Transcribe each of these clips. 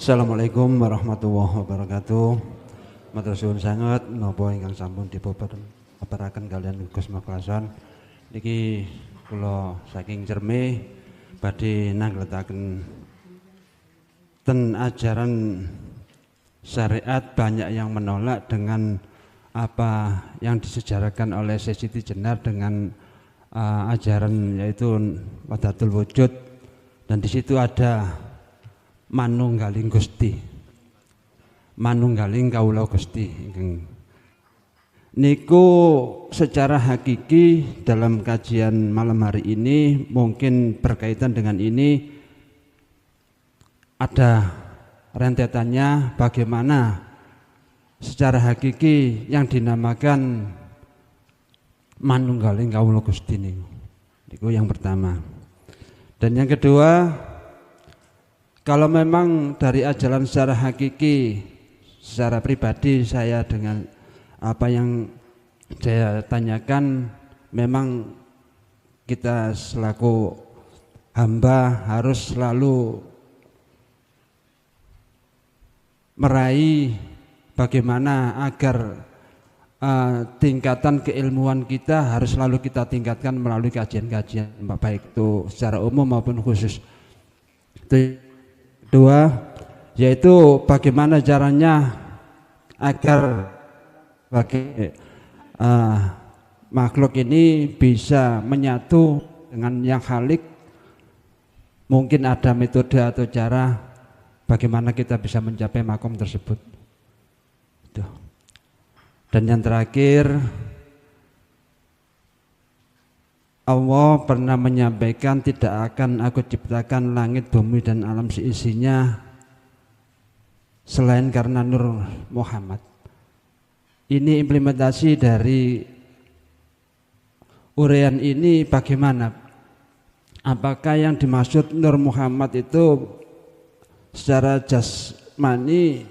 Assalamualaikum warahmatullahi wabarakatuh. Matur suwun sanget napa ingkang sampun dipaparaken kalian Gus Maklason. Niki kula saking Cerme badhe nangletaken ten ajaran syariat banyak yang menolak dengan apa yang disejarahkan oleh Syekh Siti Jenar dengan ajaran yaitu Wahdatul Wujud, dan di situ ada manunggaling Gusti, manunggaling kawula Gusti. Niku secara hakiki dalam kajian malam hari ini mungkin berkaitan dengan ini, ada rentetannya bagaimana secara hakiki yang dinamakan manunggaling kawula Gusti niku yang pertama. Dan yang kedua, kalau memang dari ajaran secara hakiki, secara pribadi saya dengan apa yang saya tanyakan, memang kita selaku hamba harus selalu meraih bagaimana agar tingkatan keilmuan kita harus selalu kita tingkatkan melalui kajian-kajian, baik itu secara umum maupun khusus. Kedua, yaitu bagaimana caranya agar makhluk ini bisa menyatu dengan yang khalik. Mungkin ada metode atau cara bagaimana kita bisa mencapai makom tersebut. Dan yang terakhir, Allah pernah menyampaikan tidak akan aku ciptakan langit, bumi dan alam seisinya selain karena nur Muhammad. Ini implementasi dari uraian ini bagaimana? Apakah yang dimaksud nur Muhammad itu secara jasmani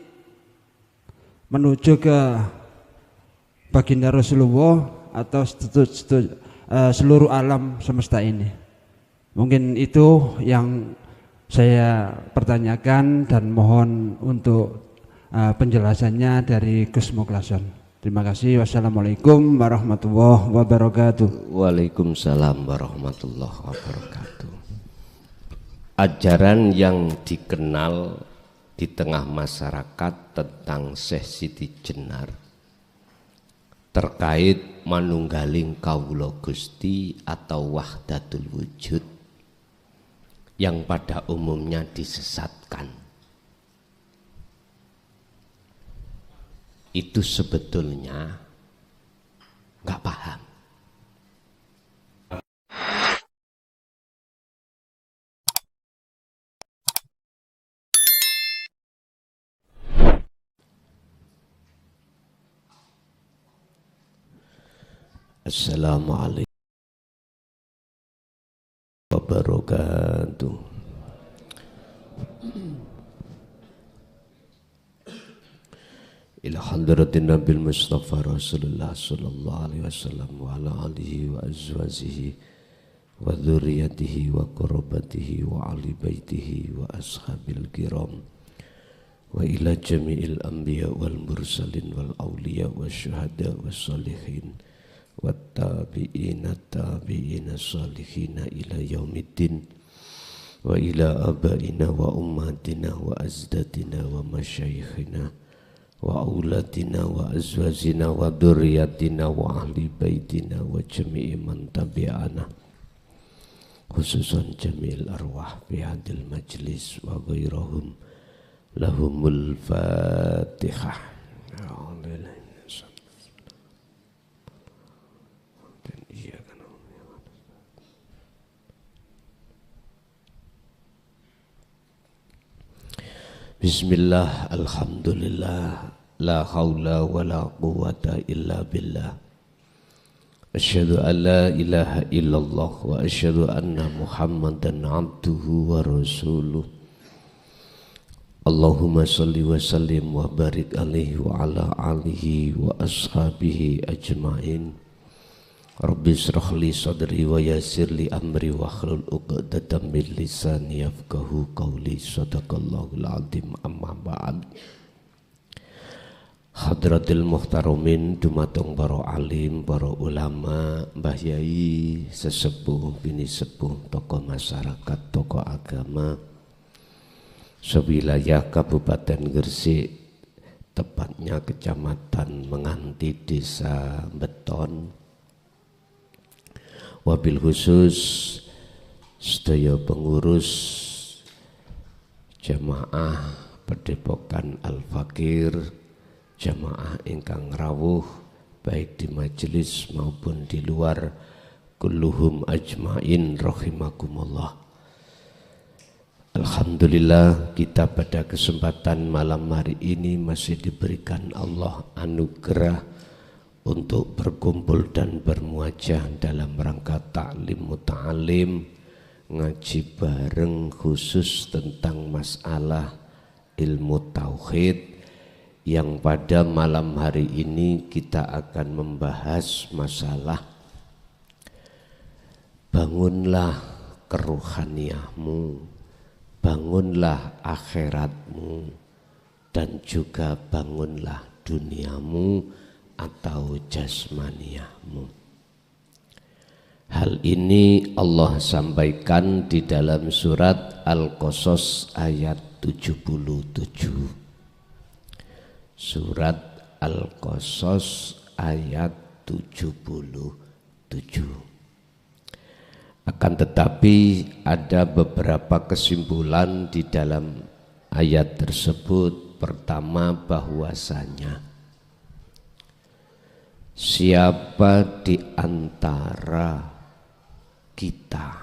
menuju ke baginda Rasulullah atau seluruh alam semesta ini? Mungkin itu yang saya pertanyakan dan mohon untuk penjelasannya dari Gus Muklason. Terima kasih. Wassalamualaikum warahmatullahi wabarakatuh. Waalaikumsalam warahmatullahi wabarakatuh. Ajaran yang dikenal di tengah masyarakat tentang Syekh Siti Jenar terkait manunggaling kawula Gusti atau wahdatul wujud yang pada umumnya disesatkan, itu sebetulnya nggak paham. Assalamualaikum wabarakatuh. Ila hadratin Nabil Mustafa Rasulullah sallallahu alaihi wasallam wa ala alihi wa azwajihi wa dzurriyyatihi wa qurrabatihi wa ali baitihi wa ashabil kiram wa ila jami'il anbiya wal mursalin wal awliya wa syuhada wa salihin wattabi'ina tabi'ina salihina ila yaumiddin wa ila abaina wa ummatina wa azdatina wa masyayikhina wa auladina wa azwajina wa dzurriyyatina wa ahli baitina wa jami'i man tabi'ana, khususan jami'il arwah bihadil majlis wa ghairahum lahumul fatihah. Bismillah, alhamdulillah, la haula wa la quwwata illa billah. Asyhadu an la ilaha illallah wa asyhadu anna Muhammadan abduhu wa rasuluh. Allahumma salli wa sallim wa barik alaihi wa ala alihi wa ashabihi ajma'in. Rabbi shrah li sadri wa yassir li amri wahlul 'uqdatam min lisani yafqahu qawli. Shadaqallahul azim. Amma ba'd. Hadratil muhtaromin, dumateng para alim, para ulama, mbah yai, sesepuh, bini sepuh, tokoh masyarakat, tokoh agama sewilayah Kabupaten Gresik, tepatnya Kecamatan Menganti, Desa Beton. Wabil khusus sedaya pengurus jamaah Padepokan Al-Fakir, jamaah ingkang rawuh baik di majelis maupun di luar, kulluhum ajmain rahimakumullah. Alhamdulillah, kita pada kesempatan malam hari ini masih diberikan Allah anugerah untuk berkumpul dan bermuajah dalam rangka ta'lim muta'alim, ngaji bareng khusus tentang masalah ilmu tauhid, yang pada malam hari ini kita akan membahas masalah bangunlah kerohaniahmu, bangunlah akhiratmu, dan juga bangunlah duniamu atau jasmaniahmu. Hal ini Allah sampaikan di dalam surat Al-Qasas ayat 77. Surat Al-Qasas ayat 77. Akan tetapi ada beberapa kesimpulan di dalam ayat tersebut. Pertama, bahwasanya siapa di antara kita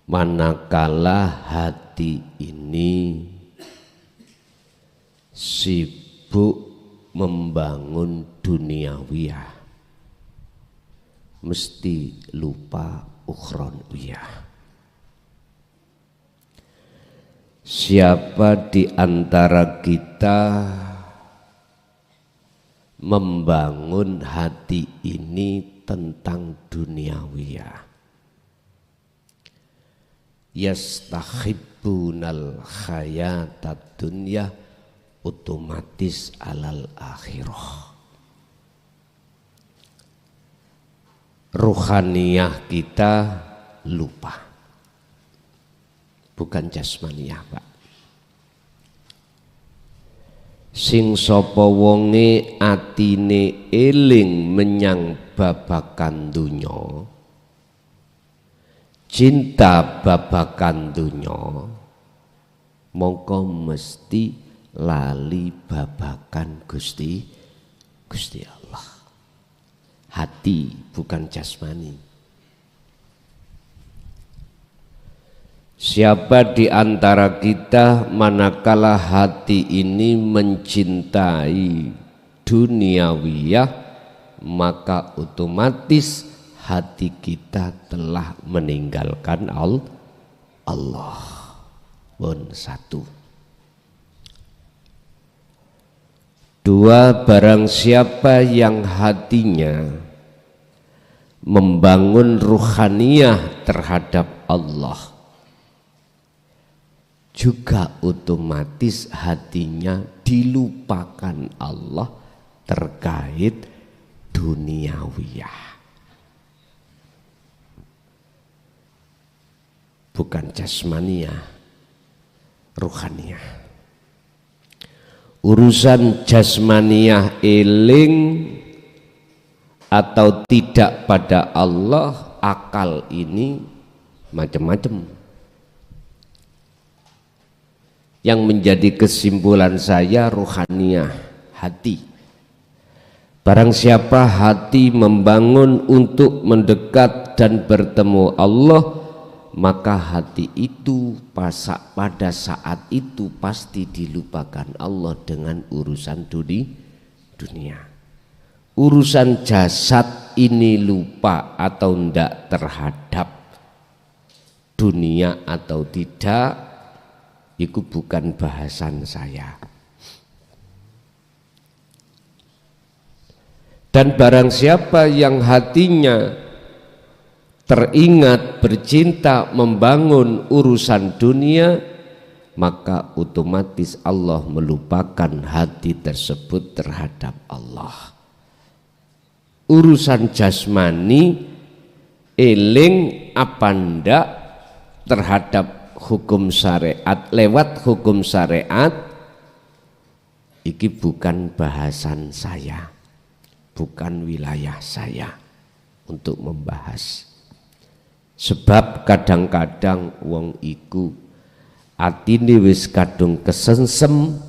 manakala hati ini sibuk membangun duniawiyah, mesti lupa ukhroniyah. Siapa di antara kita membangun hati ini tentang duniawiyah, yastahibbunal hayatad dunya, otomatis alal akhirah. Ruhaniyah kita lupa, bukan jasmaniyah, Pak. Sing sapa wonge atine eling menyang babakan dunya, cinta babakan dunya, mongko mesti lali babakan Gusti Allah. Hati bukan jasmani. Siapa di antara kita manakala hati ini mencintai duniawiyah, maka otomatis hati kita telah meninggalkan Allah. Pun satu. Dua, barang siapa yang hatinya membangun ruhaniyah terhadap Allah, juga otomatis hatinya dilupakan Allah terkait duniawiyah. Bukan jasmaniyah, ruhaniyah. Urusan jasmaniyah eling atau tidak pada Allah, akal ini macam-macam. Yang menjadi kesimpulan saya ruhaniyah, hati. Barang siapa hati membangun untuk mendekat dan bertemu Allah, maka hati itu pada saat itu pasti dilupakan Allah dengan urusan dunia. Urusan jasad ini lupa atau tidak terhadap dunia atau tidak, itu bukan bahasan saya. Dan barang siapa yang hatinya teringat bercinta membangun urusan dunia, maka otomatis Allah melupakan hati tersebut terhadap Allah. Urusan jasmani eling apa ndak terhadap hukum syariat, lewat hukum syariat, iki bukan bahasan saya, bukan wilayah saya untuk membahas. Sebab kadang-kadang wong iku atine wis kadung kesensem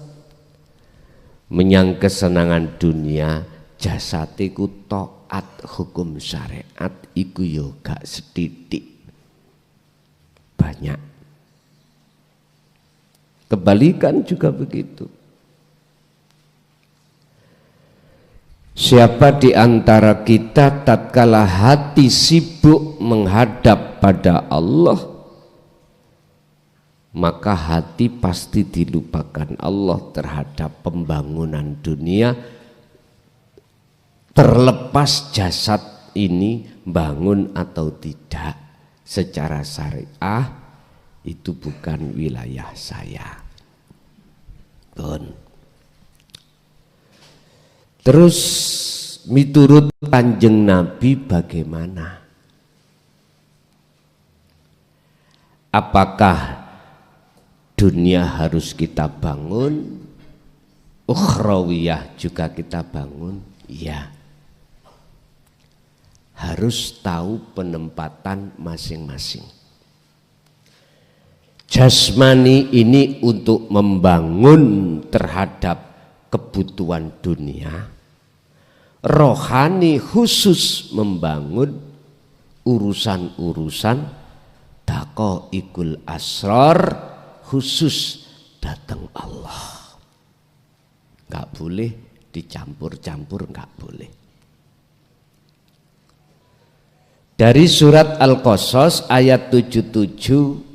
menyang kesenangan dunia, jasate ku taat hukum syariat iku yo gak setitik, banyak. Kebalikan juga begitu. Siapa di antara kita tatkala hati sibuk menghadap pada Allah, maka hati pasti dilupakan Allah terhadap pembangunan dunia, terlepas jasad ini bangun atau tidak secara syariah, itu bukan wilayah saya. Terus miturut Kanjeng Nabi bagaimana? Apakah dunia harus kita bangun, ukhrawiyah juga kita bangun? Ya, harus tahu penempatan masing-masing. Jasmani ini untuk membangun terhadap kebutuhan dunia, rohani khusus membangun urusan-urusan daqaiqul asrar, khusus datang Allah. Enggak boleh dicampur-campur, enggak boleh. Dari surat Al-Qasas ayat 77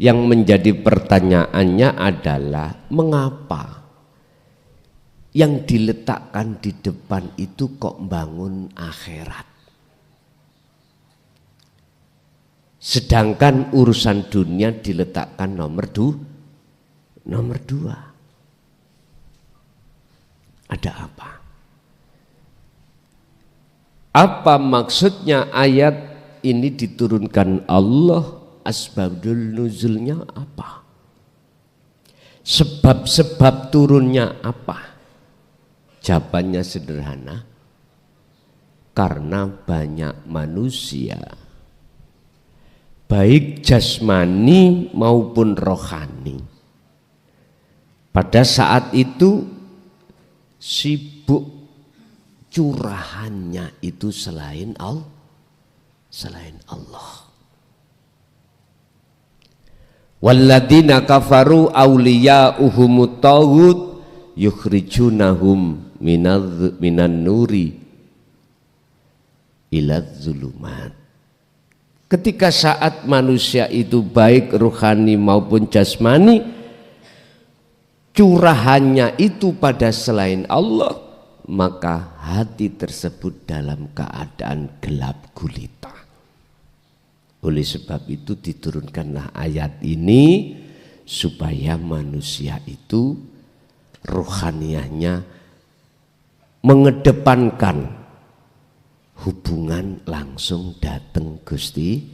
yang menjadi pertanyaannya adalah mengapa yang diletakkan di depan itu kok bangun akhirat, sedangkan urusan dunia diletakkan nomor dua. Ada apa? Apa maksudnya ayat ini diturunkan Allah? Asbabul nuzulnya apa? Sebab-sebab turunnya apa? Jawabannya sederhana, karena banyak manusia, baik jasmani maupun rohani, pada saat itu sibuk curahannya itu selain Allah. Walladzina kafaru awliya'uhumut taghut yukhrijunahum minan nuri ilaz zulumat. Ketika saat manusia itu baik rohani maupun jasmani, curahannya itu pada selain Allah, maka hati tersebut dalam keadaan gelap gulita. Oleh sebab itu diturunkanlah ayat ini supaya manusia itu rohaniahnya mengedepankan hubungan langsung datang Gusti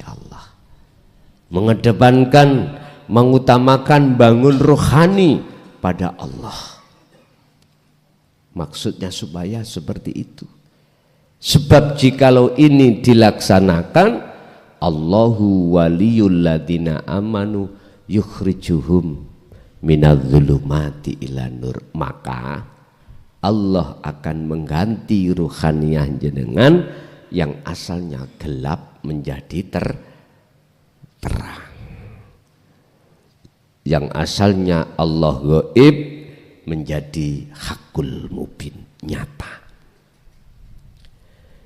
Allah, mengedepankan, mengutamakan bangun rohani pada Allah. Maksudnya supaya seperti itu. Sebab jikalau ini dilaksanakan, Allahu waliyul ladina amanu yukhrijuhum minadz-dzulumati ila nur, maka Allah akan mengganti ruhaniyah jenengan yang asalnya gelap menjadi terang, yang asalnya Allah gaib menjadi hakul mubin, nyata,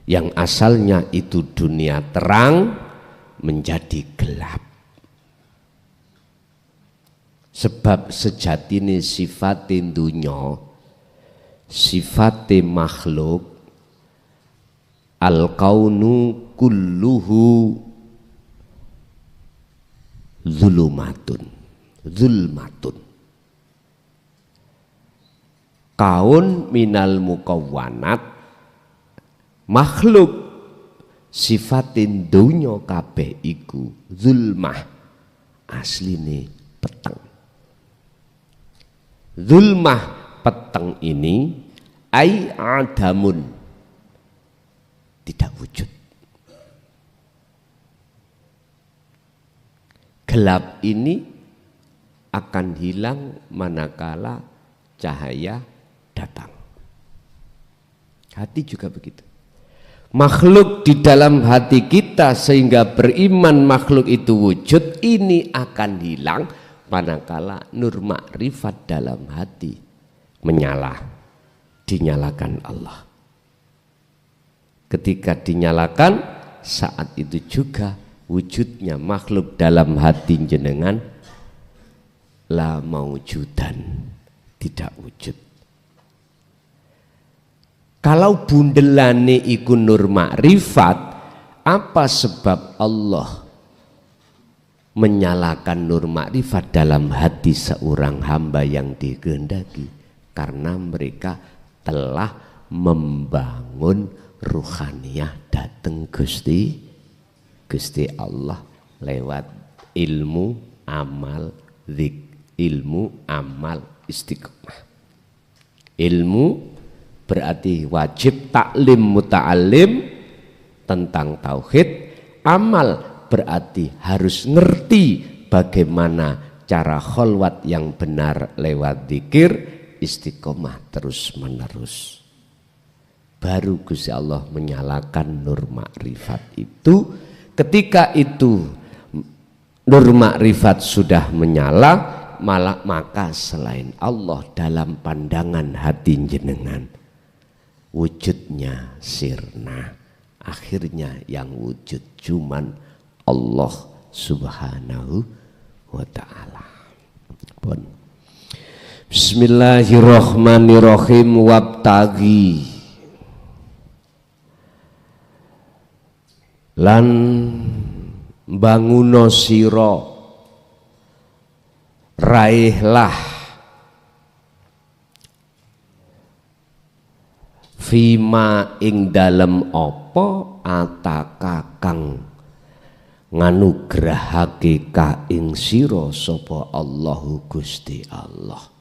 yang asalnya itu dunia terang menjadi gelap. Sebab sejatine sifatin dunya sifate makhluk al-kaunu kulluhu zulmatun. Kaun minal mukawwanat, makhluk sifatin dunya kabeh iku zulmah, asline peteng. Zulmah peteng ini ai adamun, tidak wujud. Gelap ini akan hilang manakala cahaya datang. Hati juga begitu. Makhluk di dalam hati kita sehingga beriman makhluk itu wujud, ini akan hilang manakala nur makrifat dalam hati menyala, dinyalakan Allah. Ketika dinyalakan, saat itu juga wujudnya makhluk dalam hati jenengan la maujudan, tidak wujud. Kalau bundelane iku nur makrifat, apa sebab Allah menyalakan nur makrifat dalam hati seorang hamba yang dikehendaki? Karena mereka telah membangun ruhaniyah dateng Gusti Allah lewat ilmu, amal, ilmu, amal, istiqomah. Ilmu berarti wajib taklim muta'alim tentang tauhid. Amal berarti harus ngerti bagaimana cara kholwat yang benar lewat zikir. Istiqomah terus menerus. Baru Gusti Allah menyalakan nur makrifat itu. Ketika itu nur makrifat sudah menyala, maka selain Allah dalam pandangan hati jenengan wujudnya sirna. Akhirnya yang wujud cuman Allah subhanahu wa ta'ala. Bismillahirrahmanirrahim. Wabtagi lan banguno sira, raihlah fima ing dalem apa ataka kang nganugrahake ka ing sira sapa Allahu Gusti Allah.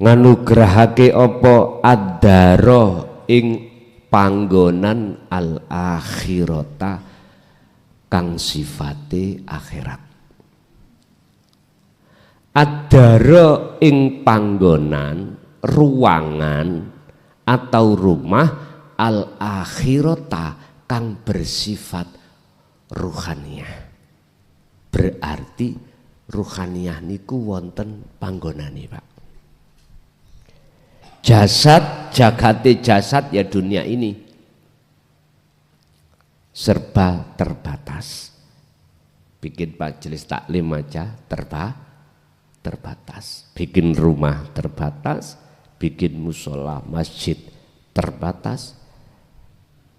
Nganugrahake apa? Adaro ing panggonan al akhirata kang sifate akhirat. Adaro ing panggonan, ruangan atau rumah al akhirata kang bersifat ruhaniyah. Berarti ruhaniyah niku wonten panggonane, Pak. Jasad, jagate jasad ya dunia ini serba terbatas. Bikin majelis taklim aja terbatas. Bikin rumah terbatas, bikin musola, masjid terbatas.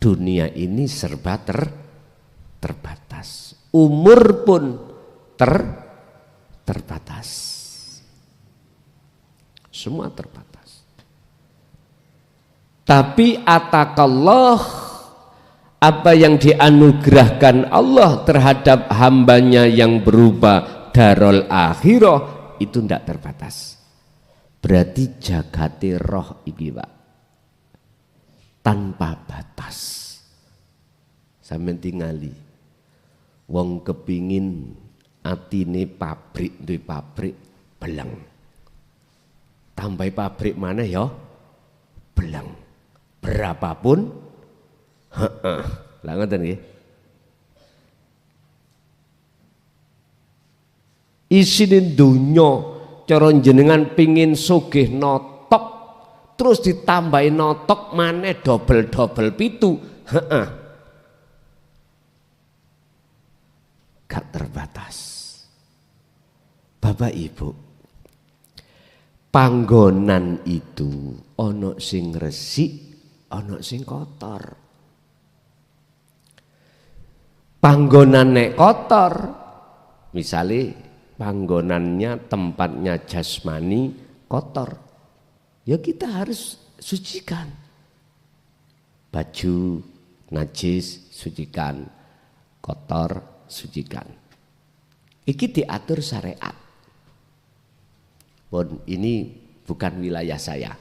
Dunia ini serba terbatas. Umur pun terbatas. Semua terbatas. Tapi atakallah, apa yang dianugerahkan Allah terhadap hambanya yang berupa darul akhirah itu tidak terbatas. Berarti jagate roh iki, Pak, tanpa batas. Sampeyan tingali wong kepingin atine pabrik, duwe pabrik beleng. Tambahi pabrik mana ya? Beleng. Berapapun, lah ngoten nggih. Isine donya cara jenengan pingin sugih notok, terus ditambahi notok maneh dobel-dobel pitu, gak terbatas. Bapak Ibu, panggonan itu ono sing resik, ono sing kotor. Panggonan nek kotor, misalnya panggonannya tempatnya jasmani kotor, ya kita harus sucikan. Baju najis sucikan, kotor sucikan. Iki diatur syariat. Pun ini bukan wilayah saya.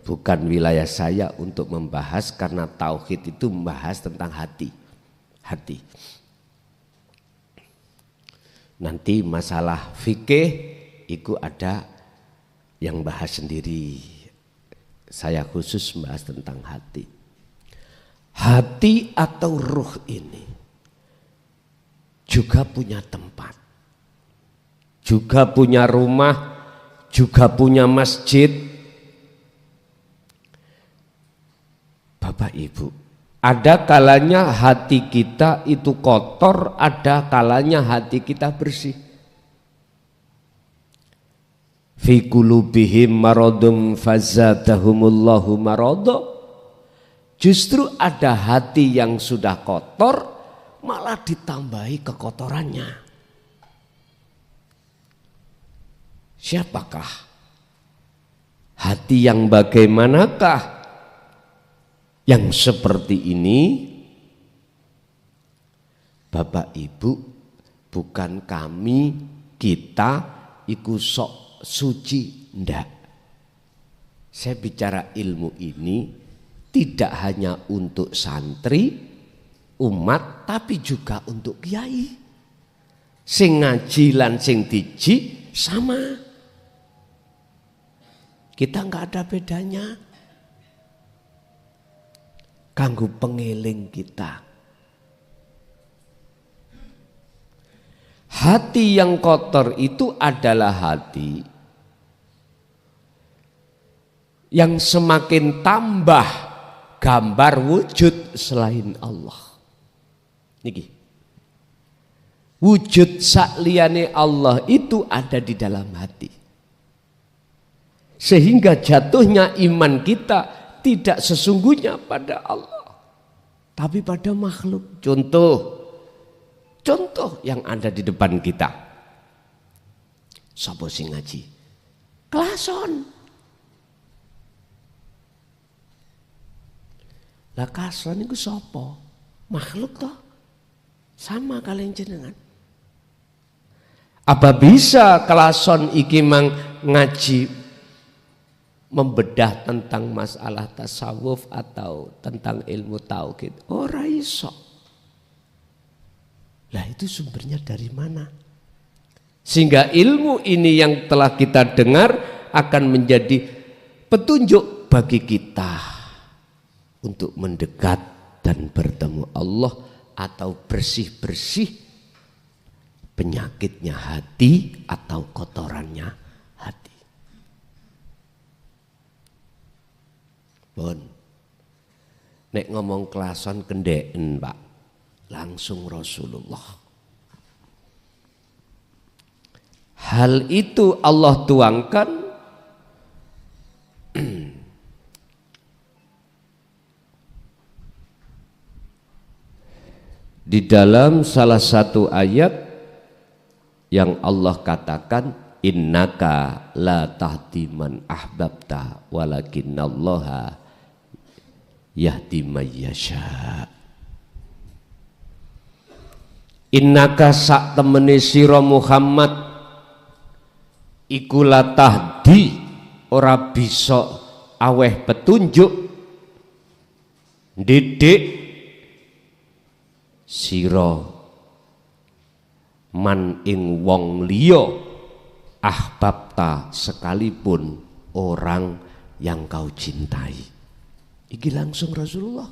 Bukan wilayah saya untuk membahas, karena tauhid itu membahas tentang hati. Nanti masalah fikih itu ada yang bahas sendiri. Saya khusus membahas tentang hati. Hati atau ruh ini juga punya tempat, juga punya rumah, juga punya masjid. Bapak Ibu, ada kalanya hati kita itu kotor, ada kalanya hati kita bersih. Fi qulubihim maradun fazadahumullahu marada. Justru ada hati yang sudah kotor malah ditambahi kekotorannya. Siapakah? Hati yang bagaimanakah? Yang seperti ini, Bapak Ibu, bukan kami, kita ikut sok suci, ndak. Saya bicara ilmu ini tidak hanya untuk santri, umat, tapi juga untuk kiai. Sing ngaji lan sing diji sama. Kita enggak ada bedanya. Kanggo pengeling kita. Hati yang kotor itu adalah hati yang semakin tambah gambar wujud selain Allah. Niki. Wujud sakliyane Allah itu ada di dalam hati. Sehingga jatuhnya iman kita tidak sesungguhnya pada Allah, tapi pada makhluk. Contoh yang ada di depan kita. Sapa sing ngaji? Klason. Lah klason iku sapa? Makhluk toh? Sama kalian jenengan. Apa bisa klason iki mang ngaji membedah tentang masalah tasawuf atau tentang ilmu tauhid? Ora iso. Lah itu sumbernya dari mana? Sehingga ilmu ini yang telah kita dengar akan menjadi petunjuk bagi kita untuk mendekat dan bertemu Allah atau bersih-bersih penyakitnya hati atau kotorannya hati. Bon, nek ngomong klason kendeken Pak, langsung Rasulullah. Hal itu Allah tuangkan di dalam salah satu ayat yang Allah katakan, innaka la tahdi man ahbabta walakinnallaha yahdi may yasha. Innaka sak temene sira Muhammad iku la tahdi, ora bisa aweh petunjuk didik sira man ing wong liya ahbabta, sekalipun orang yang kau cintai. Iki langsung Rasulullah.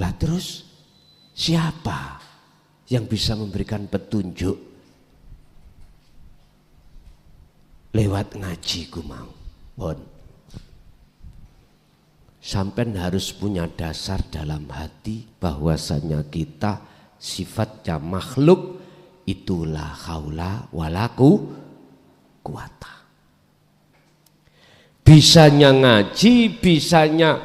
Lah terus siapa yang bisa memberikan petunjuk lewat ngaji ku mau? Bon. Sampai harus punya dasar dalam hati bahwasanya kita sifatnya makhluk, itulah haula walaku kuwata. Bisanya ngaji, bisanya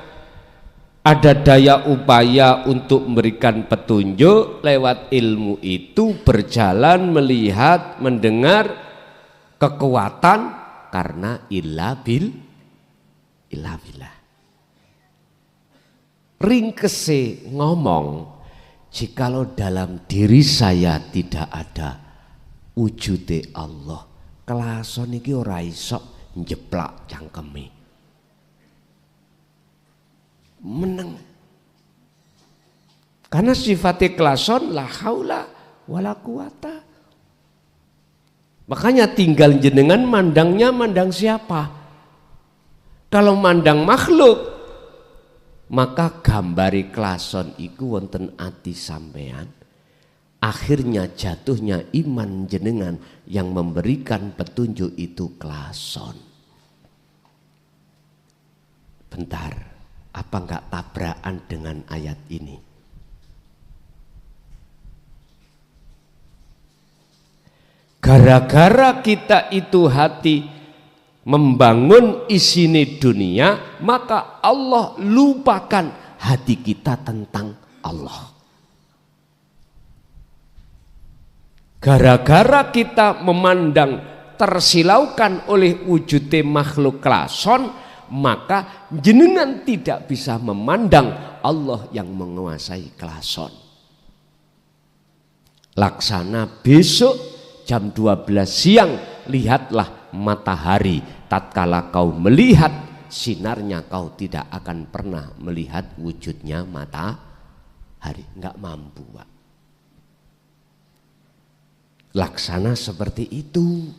ada daya upaya untuk memberikan petunjuk lewat ilmu itu, berjalan, melihat, mendengar, kekuatan karena illa billah. Ringkese ngomong, jikalau dalam diri saya tidak ada wujude Allah, kelason iki ora iso njeplak cangkeme. Meneng. Karena sifatnya kelason la haula wala quwata. Makanya tinggal jenengan mandangnya mandang siapa? Kalau mandang makhluk, maka gambari klason iku wonten ati sampean, akhirnya jatuhnya iman jenengan yang memberikan petunjuk itu klason. Bentar, apa enggak tabrakan dengan ayat ini? Gara-gara kita itu hati membangun isine dunia, maka Allah lupakan hati kita tentang Allah. Gara-gara kita memandang tersilaukan oleh wujudnya makhluk klason, maka jenengan tidak bisa memandang Allah yang menguasai klason. Laksana besok jam 12 siang, lihatlah matahari. Tatkala kau melihat sinarnya, kau tidak akan pernah melihat wujudnya matahari. Enggak mampu, Pak. Laksana seperti itu.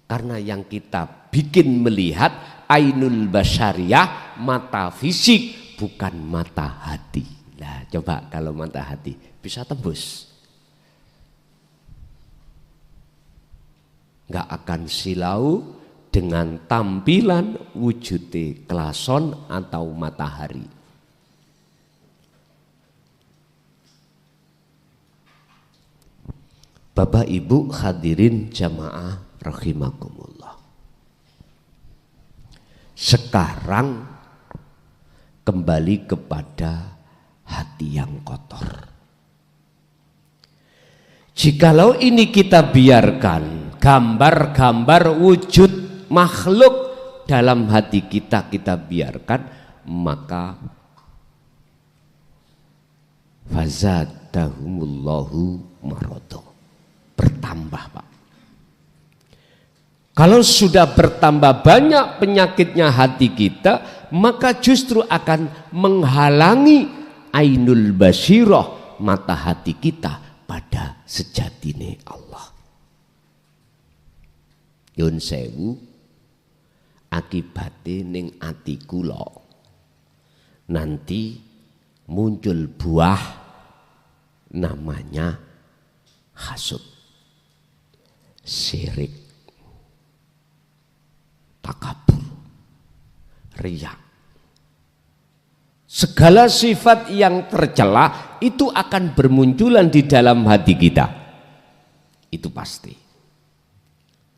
Karena yang kita bikin melihat ainul basyariyah, mata fisik, bukan mata hati. Nah, coba kalau mata hati bisa tembus, nggak akan silau dengan tampilan wujudnya klason atau matahari. Bapak Ibu hadirin jamaah rahimakumullah. Sekarang kembali kepada hati yang kotor. Jikalau ini kita biarkan gambar-gambar wujud makhluk dalam hati kita biarkan, maka fazadahumullahu maradha, bertambah, Pak. Kalau sudah bertambah banyak penyakitnya hati kita, maka justru akan menghalangi ainul basirah, mata hati kita pada sejatine Allah. Yun sewu, akibate ning ati kula nanti muncul buah namanya hasud, syirik, takabur, riya. Segala sifat yang tercela itu akan bermunculan di dalam hati kita. Itu pasti.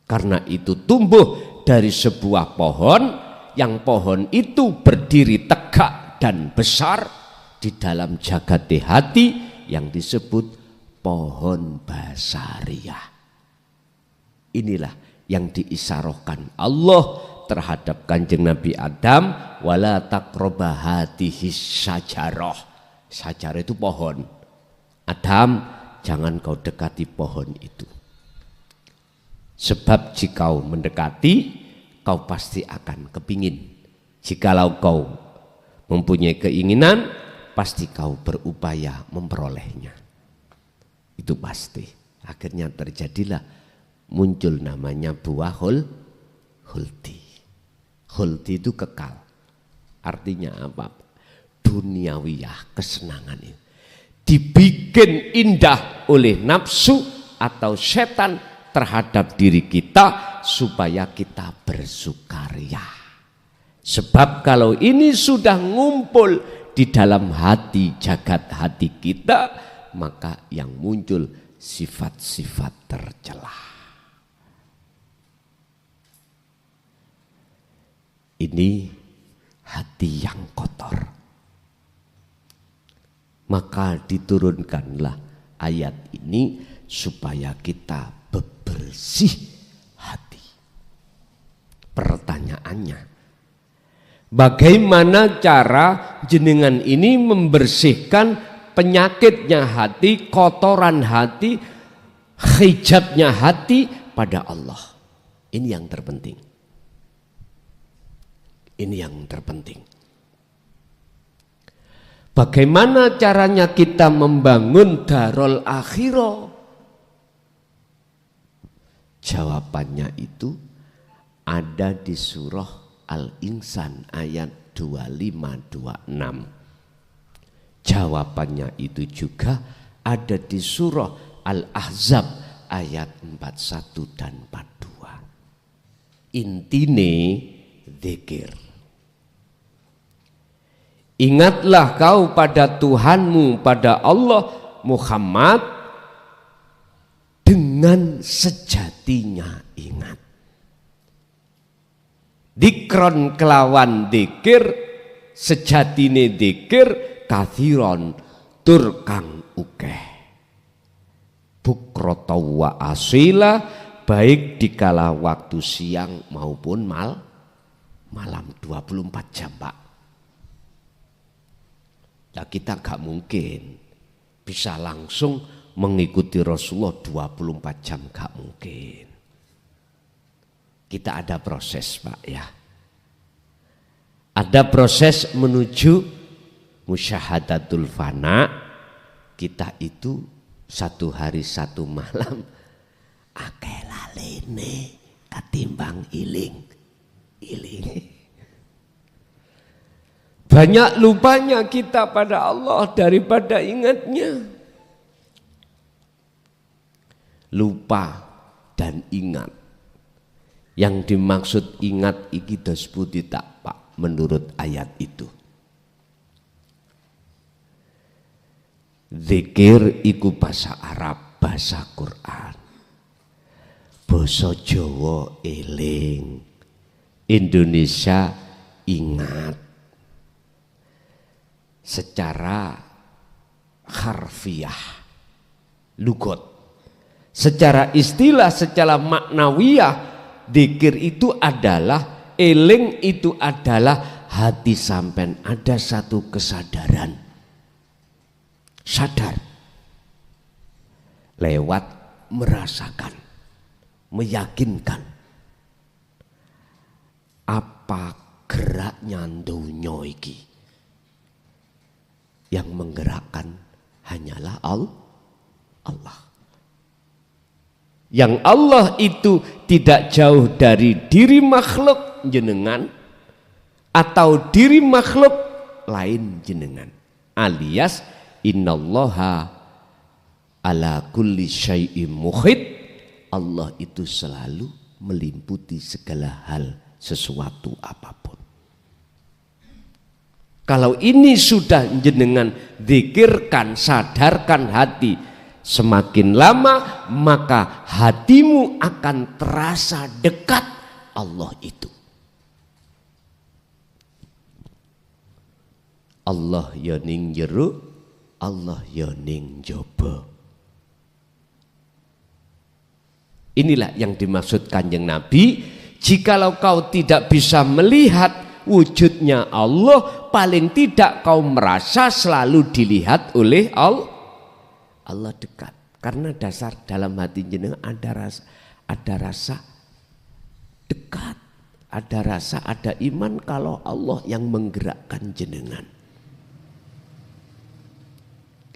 Karena itu tumbuh dari sebuah pohon, yang pohon itu berdiri tegak dan besar di dalam jagat hati yang disebut pohon basariyah. Inilah yang diisyarahkan Allah terhadap Kanjeng Nabi Adam, wala taqraba hatihi syajarah. Syajarah itu pohon. Adam, jangan kau dekati pohon itu. Sebab jika kau mendekati, kau pasti akan kepingin. Jikalau kau mempunyai keinginan, pasti kau berupaya memperolehnya. Itu pasti. Akhirnya terjadilah muncul namanya buah huldi. Huldi itu kekal. Artinya apa? Duniawiyah, kesenangan itu dibikin indah oleh nafsu atau setan terhadap diri kita supaya kita bersukaria. Sebab kalau ini sudah ngumpul di dalam hati, jagat hati kita, maka yang muncul sifat-sifat tercela. Ini hati yang kotor. Maka diturunkanlah ayat ini supaya kita bersih hati. Pertanyaannya, bagaimana cara jenengan ini membersihkan penyakitnya hati, kotoran hati, hijabnya hati pada Allah? Ini yang terpenting. Ini yang terpenting. Bagaimana caranya kita membangun darul akhirah? Jawabannya itu ada di surah Al-Insan ayat 25-26. Jawabannya itu juga ada di surah Al-Ahzab ayat 41 dan 42. Intine zikir. Ingatlah kau pada Tuhanmu, pada Allah Muhammad, dengan sejatinya ingat. Dikron kelawan dikir, sejatine dikir, kathiron tur kang ukeh. Bukroto wa asila, baik dikala waktu siang maupun malam 24 jam Pak. Nah, kita gak mungkin bisa langsung mengikuti Rasulullah 24 jam, gak mungkin. Kita ada proses Pak ya. Ada proses menuju musyahadatul fana. Kita itu 1 hari 1 malam akeh lalene katimbang iling. Banyak lupanya kita pada Allah daripada ingatnya. Lupa dan ingat. Yang dimaksud ingat iki disebut tak Pak menurut ayat itu. Zikir iku bahasa Arab, bahasa Quran. Basa Jawa eling, Indonesia ingat. Secara harfiah, lugot, secara istilah, secara maknawiyah, dzikir itu adalah, eling itu adalah hati sampean ada satu kesadaran, sadar, lewat merasakan, meyakinkan apa geraknya donya iki. Yang menggerakkan hanyalah Allah. Yang Allah itu tidak jauh dari diri makhluk jenengan atau diri makhluk lain jenengan. Alias innallaha ala kulli syai'im muhit. Allah itu selalu meliputi segala hal, sesuatu apapun. Kalau ini sudah jenengan zikirkan, sadarkan hati, semakin lama maka hatimu akan terasa dekat Allah itu. Allah ya ning jero, Allah ya ning jaba. Inilah yang dimaksud Kanjeng Nabi, jikalau kau tidak bisa melihat wujudnya Allah, paling tidak kau merasa selalu dilihat oleh Allah. Allah dekat. Karena dasar dalam hati jenengan ada rasa dekat, ada rasa, ada iman kalau Allah yang menggerakkan jenengan.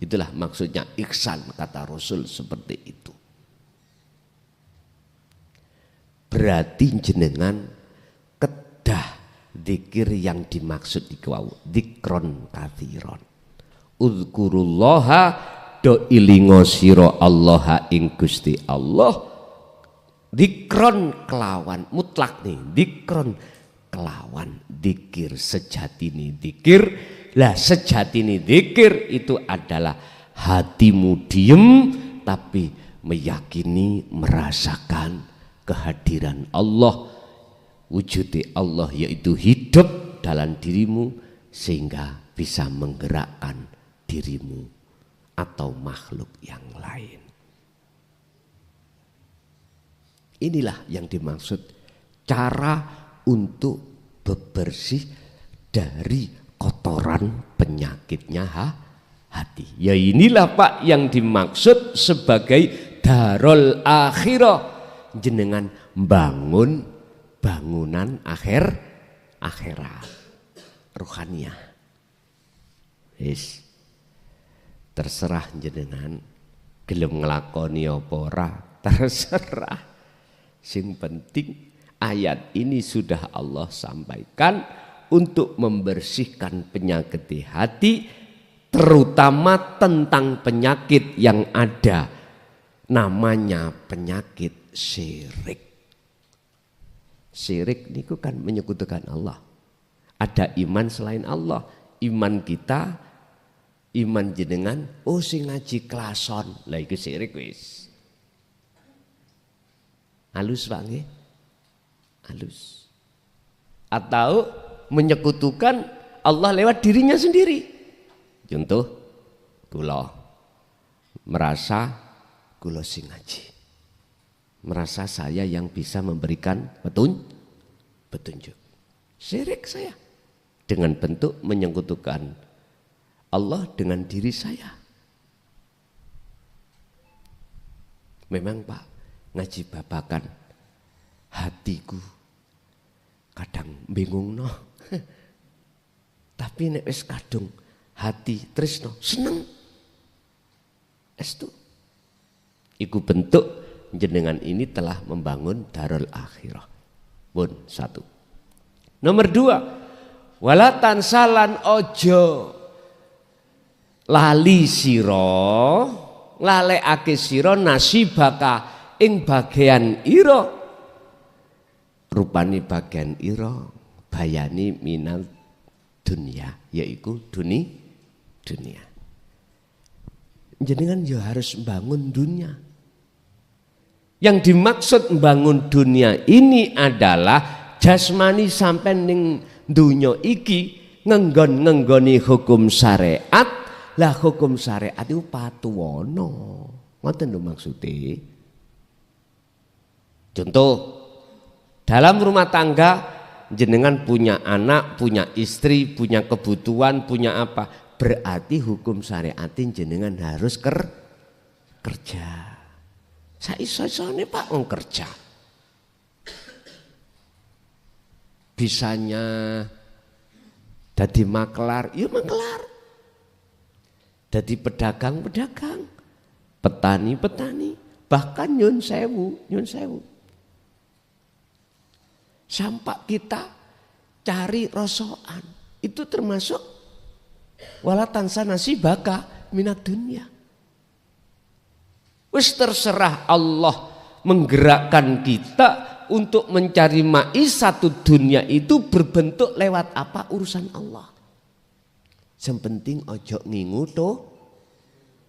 Itulah maksudnya ihsan, kata Rasul seperti itu. Berarti jenengan kedah zikir yang dimaksud iku dzikron kathiron. Uzkurullaha do ilingo sira Allah ing Gusti Allah. Dzikron kelawan mutlak nih, dzikron kelawan dzikir sejatine dzikir. Lah sejatine dzikir itu adalah hatimu diem tapi meyakini merasakan kehadiran Allah, wujud Allah yaitu hidup dalam dirimu sehingga bisa menggerakkan dirimu atau makhluk yang lain. Inilah yang dimaksud cara untuk bebersih dari kotoran penyakitnya hati. Ya inilah Pak yang dimaksud sebagai darul akhirah. Jenengan bangun bangunan akhirat ruhaniyah. Wis terserah jenengan gelem nglakoni apa ora, terserah. Sing penting ayat ini sudah Allah sampaikan untuk membersihkan penyakit di hati, terutama tentang penyakit yang ada namanya penyakit syirik. Syirik niku kan menyekutukan Allah. Ada iman selain Allah. Iman kita, iman jenengan, oh sing ngaji klason, lah iku syirik wis. Halus Pak nggih? Halus. Atau menyekutukan Allah lewat dirinya sendiri. Contoh, kula merasa kula sing ngaji. Merasa saya yang bisa memberikan petunjuk. Syirik saya dengan bentuk menyekutukan Allah dengan diri saya. Memang Pak, ngaji babakan hatiku kadang bingung no. Tapi nek wis kadung hati tresno seneng estu. Iku bentuk jenengan ini telah membangun darul akhirah. Pun satu. Nomor dua, wala tansalan ojo lali sira, lalekake sira nasibaka ing bagian ira. Rupane bagian ira bayani minal dunia, yaitu dunia. Jenengan ya harus bangun dunia. Yang dimaksud membangun dunia ini adalah jasmani sampai ning dunya iki ngenggon-ngenggoni hukum syariat. Lah hukum syariat itu patuwono. Ngoten lho maksude. Contoh, dalam rumah tangga jenengan punya anak, punya istri, punya kebutuhan, punya apa? Berarti hukum syariatin jenengan harus kerja. Saiso-isone Pak wong kerja. Bisanya dadi maklar, ya maklar. Dadi pedagang, petani, bahkan nyun sewu. Sampai kita cari rosoan, itu termasuk wala tansa nasibaka minad dunya. Wis terserah Allah menggerakkan kita untuk mencari maisatu dunia itu berbentuk lewat apa urusan Allah. Yang penting ojo ngingu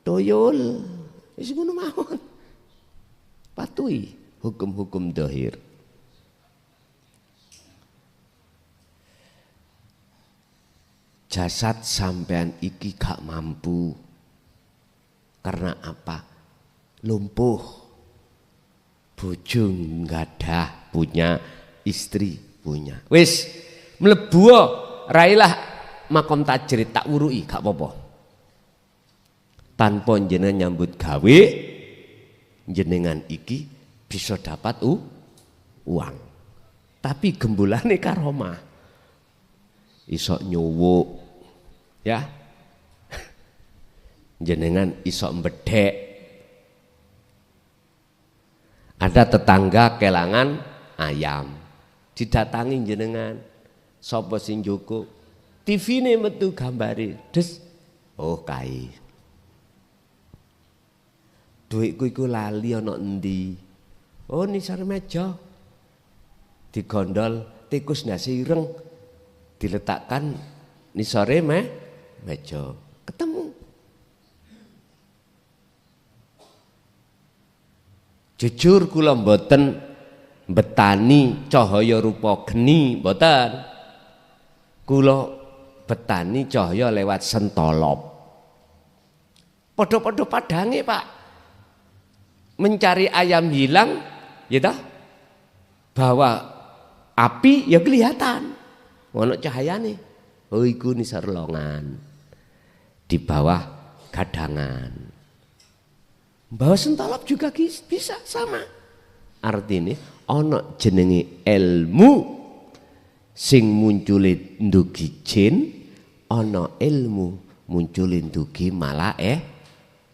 toyol. Wis ngono mawon. Patuhi hukum-hukum zahir. Jasad sampean iki gak mampu. Karena apa? Lumpuh. Bojo ngadah, punya istri, punya. Wis mlebu railah makom tajrid tak wurui gak apa-apa. Tanpa jenengan nyambut gawe, jenengan iki bisa dapat uang. Tapi gembulane karomah. Isok nyuwuk, ya, jenengan isok mbedek. Ada tetangga kelangan ayam, didatangi jenengan, sapa sing njuku, TV-ne metu gambare, des, oh kai. Duitku iku lali ana endi? Oh nisar meja. Digondol tikus nasi ireng diletakkan ni sore meja ketemu. Jujur kula mboten betani cahaya rupa geni mboten. Kula betani cahaya lewat sentolop. Padha-padha padange, Pak. Mencari ayam hilang, ya toh? Bahwa api ya kelihatan. Ono cahayane. Oh iku nisar longan. Di bawah gadangan. Bahwa sentolop juga bisa sama. Artinya ono jenenge ilmu sing munculi ndugi jin, ono ilmu munculi ndugi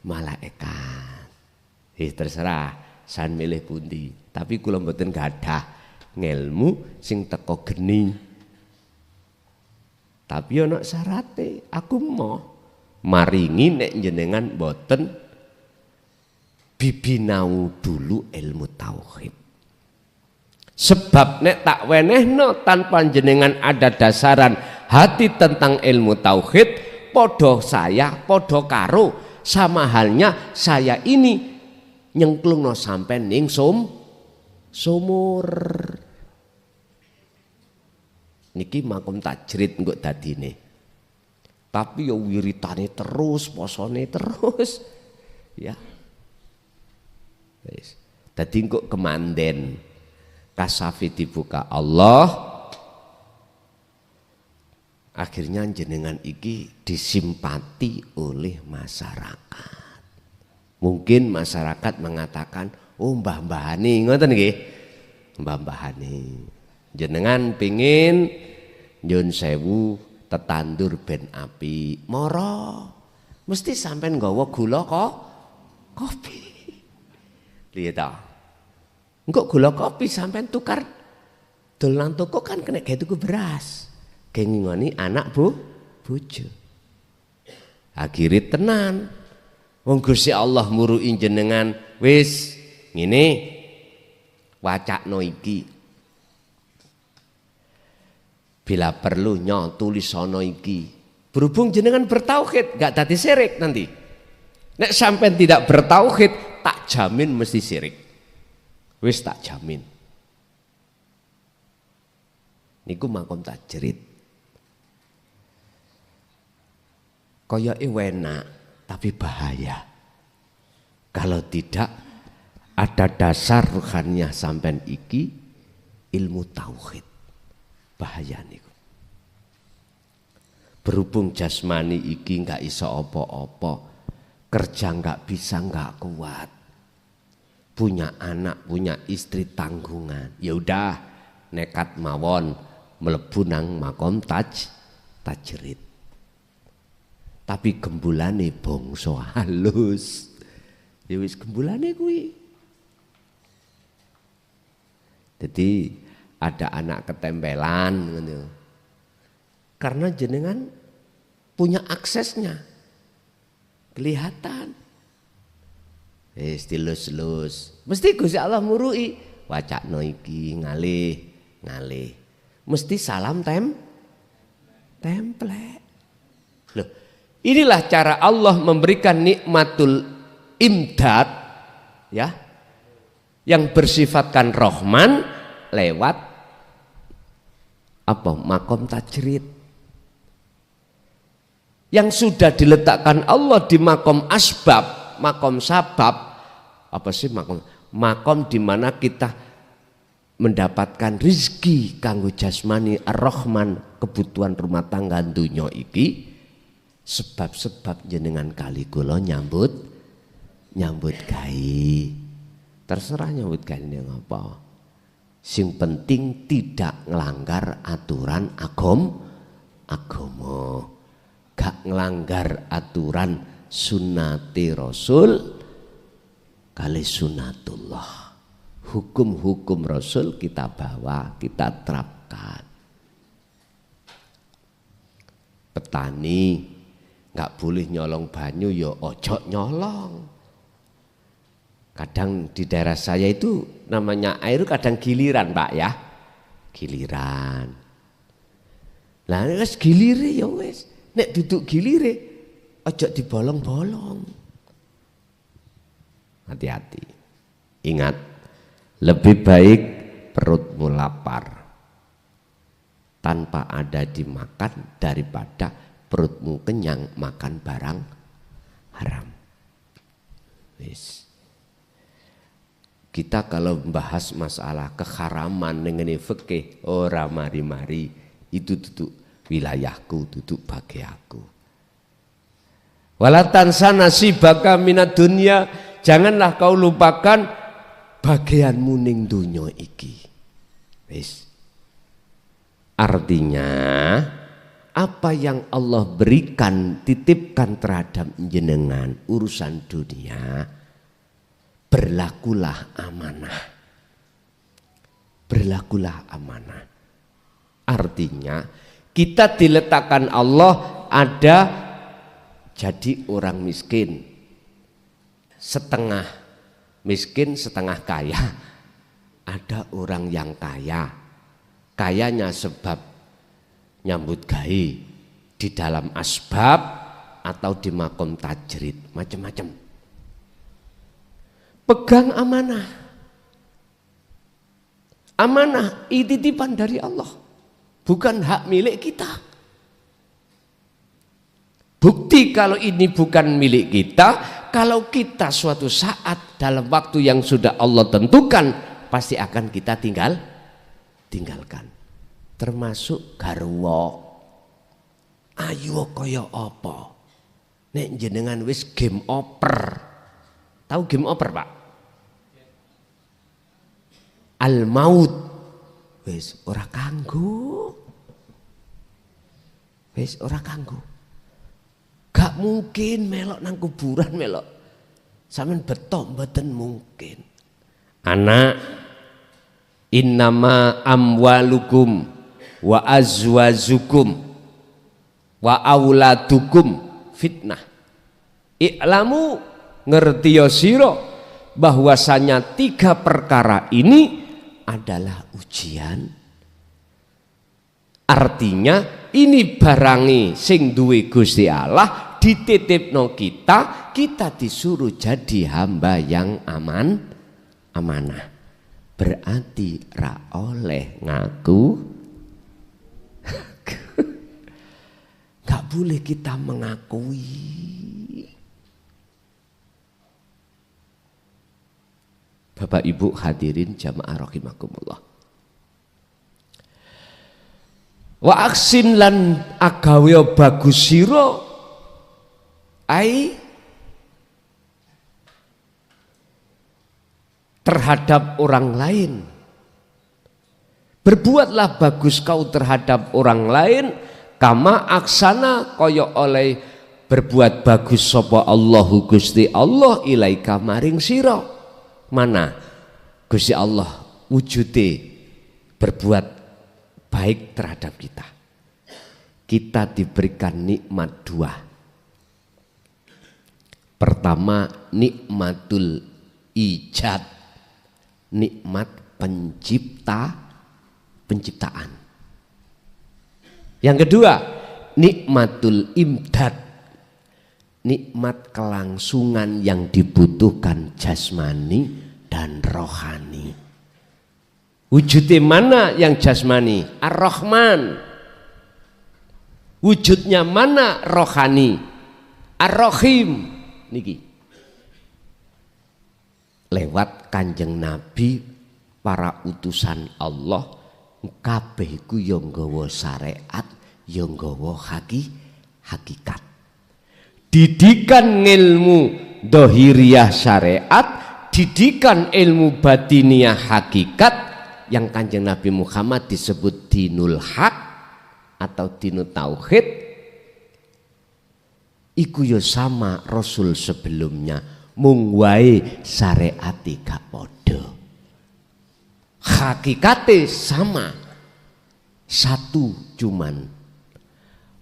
malaikat. Terserah san milih pundi. Tapi kula mboten gadah ngelmu sing teko geni. Tapi ono syarate, aku mau maringi nek jenengan mboten bibinau dulu ilmu tauhid. Sebab nek tak wenehno tanpa jenengan ada dasaran hati tentang ilmu tauhid, podo saya, podo karo, sama halnya saya ini nyengklungno sampai ning sumur. Niki makom tajrid engko dadine. Tapi ya wiritane terus, posone terus. Ya. Wis. Dadi engko kemanden kasafi dibuka Allah, akhirnya jenengan iki disimpati oleh masyarakat. Mungkin masyarakat mengatakan, oh mbah-mbahane ngoten nggih. Mbah-mbahane. Jenengan pengin nyun sewu tetandur ben api, moro mesti sampean nggawa gula kok kopi. Lihat ta. Engko gula kopi sampean tukar dolan toko kan kena gawe tuku beras. Gengingoni anak bojo. Akhire tenan. Wong Gusti Allah muruhi jenengan, wis ngene wacakno iki. Bila perlu nyo tulisono iki. Berhubung jenengan bertauhid, gak dadi syirik nanti. Nek sampean tidak bertauhid, tak jamin mesti syirik. Wis tak jamin. Niku makom tajrid. Kaya enak tapi bahaya. Kalau tidak ada dasar ruhannya sampean iki ilmu tauhid. Bahaya niku. Berhubung jasmani iki enggak iso apa-apa, kerja enggak bisa, enggak kuat. Punya anak, punya istri tanggungan. Ya udah, nekat mawon mlebu nang makom tajrid. Tapi gembulane bangsa halus. Ya wis gembulane kuwi. Jadi ada anak ketempelan gitu. Karena jenengan punya aksesnya. Kelihatan. Dilus-lus. Mesti Gusti Allah murui. Wacakno iki ngalih. Mesti salam template. Loh, inilah cara Allah memberikan nikmatul imdad ya. Yang bersifatkan Rahman lewat apa? Makom tajrid. Yang sudah diletakkan Allah di makom asbab, makom sabab, apa sih makom di mana kita mendapatkan rizki kanggo jasmani ar-Rahman, kebutuhan rumah tangga dunya iki, sebab-sebab jenengan kali kula nyambut gawe. Terserah nyambut gawe ngapa. Sing penting tidak ngelanggar aturan agama. Gak ngelanggar aturan sunnati Rasul kali sunnatullah. Hukum-hukum Rasul kita bawa, kita terapkan. Petani gak boleh nyolong banyu, ya ojo nyolong. Kadang di daerah saya itu namanya air kadang giliran Pak ya. giliran. Lah wis gilire ya wis. Nek duduk gilire aja dibolong-bolong. Hati-hati. Ingat, lebih baik perutmu lapar tanpa ada dimakan daripada perutmu kenyang makan barang haram. Wis. Kita kalau membahas masalah keharaman dengan fikih, ora mari-mari itu duduk wilayahku, duduk bagi aku. Wala tansa nasibaka minad dunya, janganlah kau lupakan bagianmu ning dunya iki. Wis. Artinya apa yang Allah berikan, titipkan terhadap jenengan urusan dunia, berlakulah amanah. Berlakulah amanah. Artinya kita diletakkan Allah ada jadi orang miskin, setengah miskin setengah kaya. Ada orang yang kaya, kayanya sebab nyambut gawe di dalam asbab atau di makom tajrid, macam-macam. Pegang amanah. Amanah titipan dari Allah, bukan hak milik kita. Bukti kalau ini bukan milik kita, kalau kita suatu saat dalam waktu yang sudah Allah tentukan pasti akan kita tinggalkan. Termasuk garwa. Ayo kaya apa? Nek jenengan wis game over. Tahu game over, Pak? Al maut. Wis ora kanggo. Wis ora kanggo. Gak mungkin melok nang kuburan melok. Sampeyan betok mboten mungkin. Anak, innama amwalukum wa azwajukum wa auladukum fitnah. I'lamu, ngerti ya sira bahwasanya 3 perkara ini adalah ujian. Artinya ini barangi sing duwe Gusti Allah dititipno kita, kita disuruh jadi hamba yang amanah. Berarti ra oleh ngaku. Gak boleh kita mengakui. Bapak Ibu hadirin jamaah rahimakumullah. Wa aksin lan agawe bagus sira ai terhadap orang lain. Berbuatlah bagus kau terhadap orang lain, kama aksana kaya oleh berbuat bagus sapa Allahu Gusti Allah ilaika maring sira. Mana Gusti Allah wujude berbuat baik terhadap kita. Kita diberikan nikmat 2. Pertama, nikmatul ijad, nikmat penciptaan. Yang kedua, nikmatul imdad, nikmat kelangsungan yang dibutuhkan jasmani dan rohani. Wujudnya mana yang jasmani? Ar-Rahman. Wujudnya mana rohani? Ar-Rahim. Niki. Lewat Kanjeng Nabi, para utusan Allah, kabeh iku ya nggawa syariat, ya nggawa hakikat. Didikan ilmu dohiriyah syariat, didikan ilmu batiniah hakikat, yang Kanjeng Nabi Muhammad disebut dinul haq atau dinul tauhid, iku ya sama Rasul sebelumnya, mung wae syariate gak padha. Hakikate sama, satu cuman.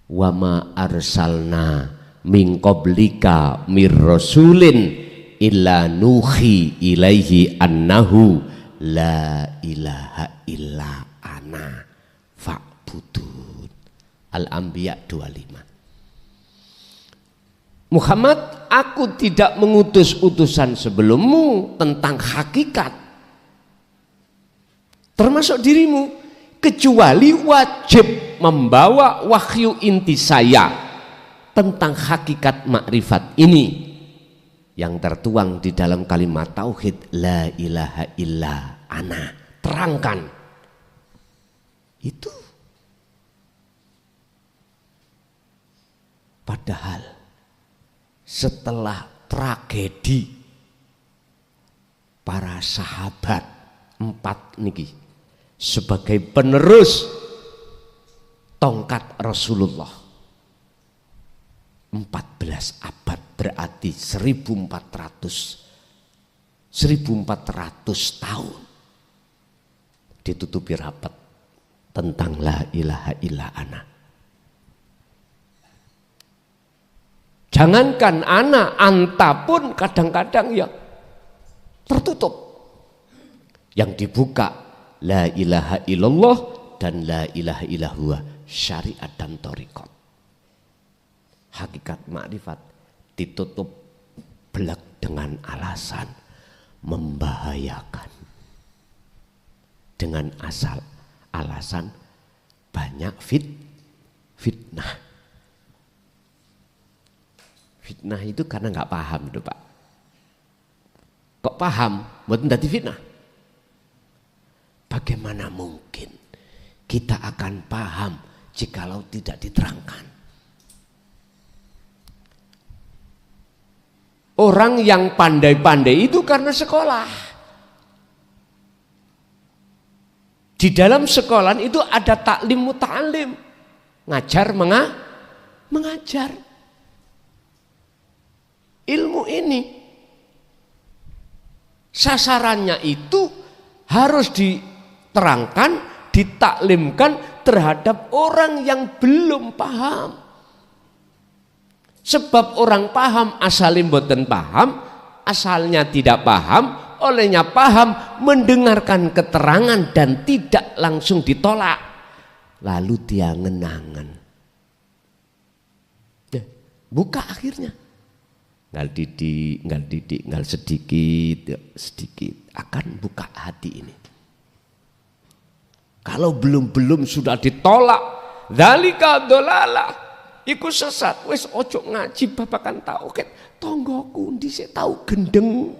Wama arsalna min qablika mir rasulin illa nuhi ilaihi annahu la ilaha illa an. iyana fa'budun. Al-Anbiya 25. Muhammad, aku tidak mengutus utusan sebelummu tentang hakikat, termasuk dirimu, kecuali wajib membawa wahyu inti saya tentang hakikat makrifat ini yang tertuang di dalam kalimat tauhid la ilaha illa ana. Terangkan itu. Padahal setelah tragedi para sahabat 4 niki sebagai penerus tongkat Rasulullah 14 abad, berarti 1400 tahun ditutupi rapat tentang la ilaha illa ana. Jangankan ana, anta pun kadang-kadang ya tertutup. Yang dibuka la ilaha illallah dan la ilaha illallah, syariat dan thariqat. Hakikat makrifat ditutup belak dengan alasan membahayakan. Dengan alasan banyak fitnah. Fitnah itu karena nggak paham itu Pak. Kok paham? Mboten dadi fitnah. Bagaimana mungkin kita akan paham jikalau tidak diterangkan? Orang yang pandai-pandai itu karena sekolah. Di dalam sekolah itu ada taklim muta'alim, ngajar mengajar. Ilmu ini sasarannya itu harus diterangkan, ditaklimkan terhadap orang yang belum paham. Sebab orang paham asalnya mboten paham, asalnya tidak paham, olehnya paham, mendengarkan keterangan dan tidak langsung ditolak. Lalu dia ngenangan. Buka akhirnya. Ngal didik, ngal sedikit akan buka hati ini. Kalau belum sudah ditolak, dzalika dolalah, iku sesat. Wis ojo ngaji babakan tauhid, tonggoku dhisik tau gendeng.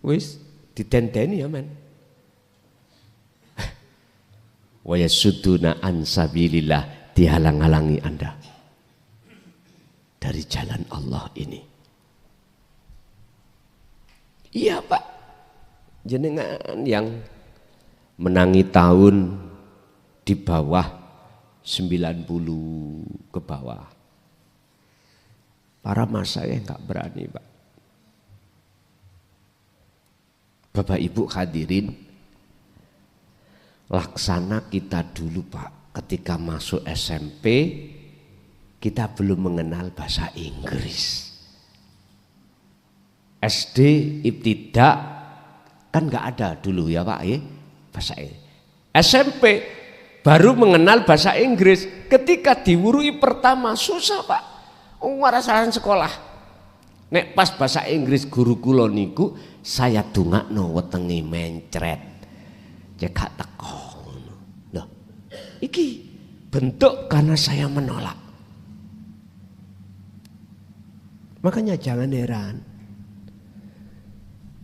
Wis ditenteni ya men. Wa yasudduna an sabilillah, dihalang-halangi Anda dari jalan Allah ini. Iya Pak, jenengan yang menangi tahun di bawah 90 ke bawah. Para mas saya nggak berani Pak. Bapak Ibu hadirin, laksana kita dulu Pak, ketika masuk SMP kita belum mengenal bahasa Inggris. SD ibtidak kan nggak ada dulu ya Pak ya bahasa Inggris. SMP baru mengenal bahasa Inggris. Ketika diwurui pertama susah Pak. Warasaran sekolah. Nek pas bahasa Inggris guru kula niku saya dongakno wetenge mencret. Cekak teko. Loh, iki bentuk karena saya menolak. Makanya jangan heran.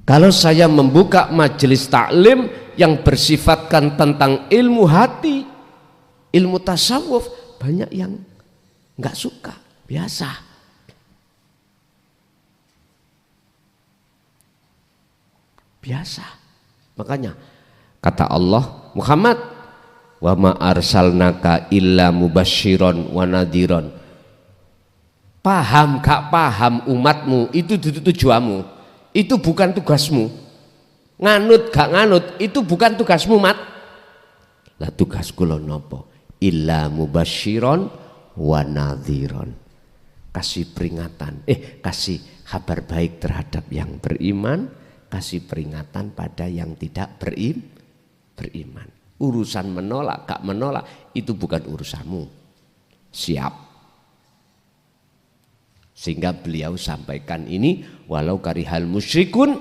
Kalau saya membuka majelis taklim yang bersifatkan tentang ilmu hati, ilmu tasawuf, banyak yang nggak suka, biasa. Biasa. Makanya kata Allah, Muhammad, wa ma arsalnaka illa mubasyiron wa nadhiron. Paham gak paham umatmu itu tujuanmu. Itu bukan tugasmu. Nganut gak nganut itu bukan tugasmu mat. Lah tugasku lho napa? Illa mubasyiron wa nadhiron. Kasih peringatan, kasih kabar baik terhadap yang beriman, kasih peringatan pada yang tidak beriman. Urusan menolak, gak menolak itu bukan urusanmu. Siap. Sehingga beliau sampaikan ini walau karihal musyrikun,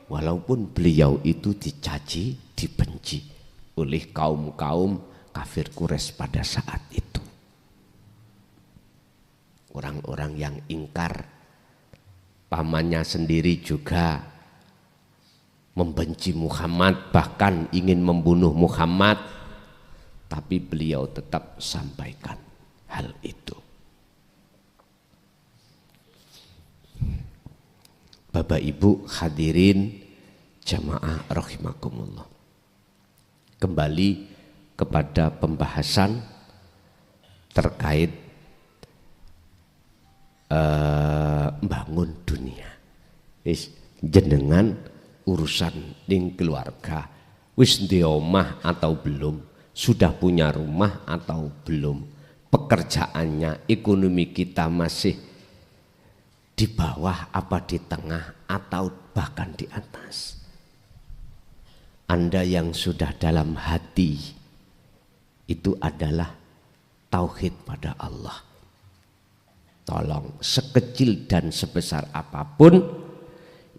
walaupun beliau itu dicaci, dibenci oleh kaum-kaum kafir Quraisy pada saat itu. Orang-orang yang ingkar, pamannya sendiri juga membenci Muhammad, bahkan ingin membunuh Muhammad, tapi beliau tetap sampaikan hal itu. Bapak Ibu hadirin jamaah rahimakumullah. Kembali kepada pembahasan terkait bangun dunia. Jenengan urusan ning keluarga wis ndek omah atau belum, sudah punya rumah atau belum, pekerjaannya, ekonomi kita masih di bawah apa di tengah atau bahkan di atas. Anda yang sudah dalam hati itu adalah tauhid pada Allah. Tolong sekecil dan sebesar apapun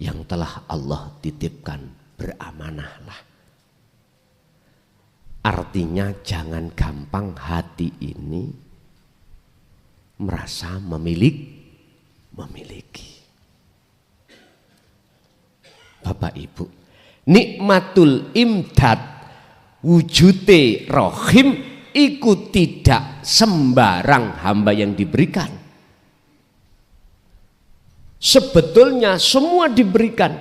yang telah Allah titipkan, beramanahlah. Artinya jangan gampang hati ini merasa memiliki. Bapak Ibu, nikmatul imdad wujute rohim iku tidak sembarang hamba yang diberikan. Sebetulnya semua diberikan,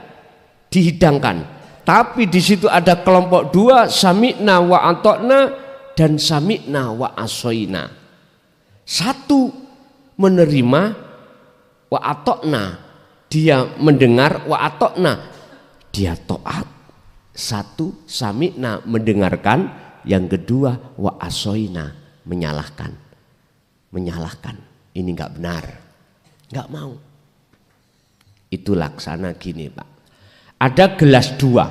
dihidangkan, tapi di situ ada kelompok dua, sami'na wa atokna dan sami'na wa asoina. Satu menerima wa atokna, dia mendengar, wa atokna, dia taat. Satu sami'na, mendengarkan. Yang kedua wa asoina, menyalahkan. Ini enggak benar, enggak mau. Itu laksana gini Pak, ada gelas dua,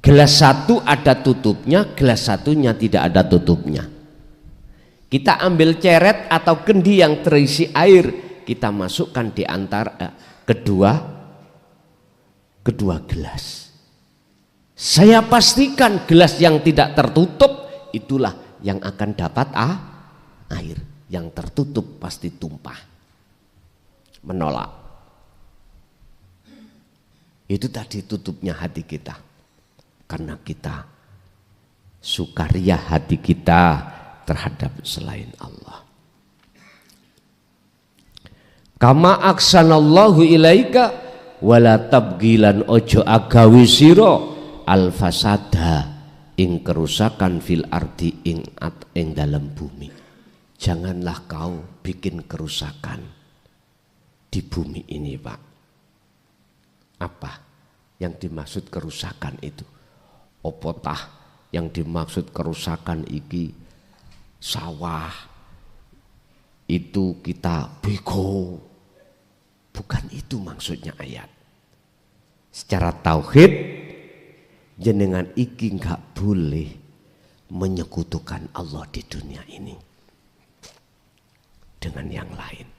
gelas satu ada tutupnya, gelas satunya tidak ada tutupnya. Kita ambil ceret atau kendi yang terisi air, kita masukkan di antara kedua gelas. Saya pastikan gelas yang tidak tertutup itulah yang akan dapat air. Yang tertutup pasti tumpah. Menolak. Itu tadi tutupnya hati kita. Karena kita sukaria hati kita terhadap selain Allah. Kama aksanallahu ilaika wala tabgilan ojo agawi siro al fasada ing kerusakan fil ardi ing dalam bumi. Janganlah kau bikin kerusakan di bumi ini Pak. Apa yang dimaksud kerusakan itu? Opotah yang dimaksud kerusakan iki sawah itu kita bego. Bukan itu maksudnya ayat. Secara tauhid jenengan iki enggak boleh menyekutukan Allah di dunia ini dengan yang lain.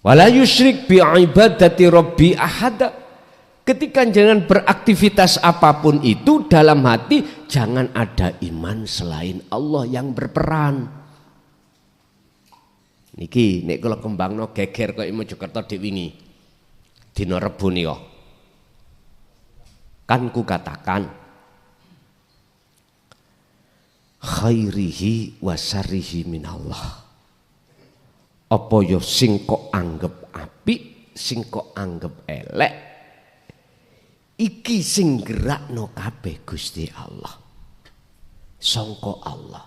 Wala yusyrik bi ibadati rabbi ahada. Ketika jangan beraktivitas apapun itu dalam hati jangan ada iman selain Allah yang berperan. Niki nek kula kembangno geger kok Mojokerto dik wingi. Dina Rebo nika. Kan ku katakan khairihi wa syarrihi minallah. Apa yo sing kok anggap apik, sing kok anggap elek, iki sing gerakno kabeh Gusti Allah. Sangka Allah.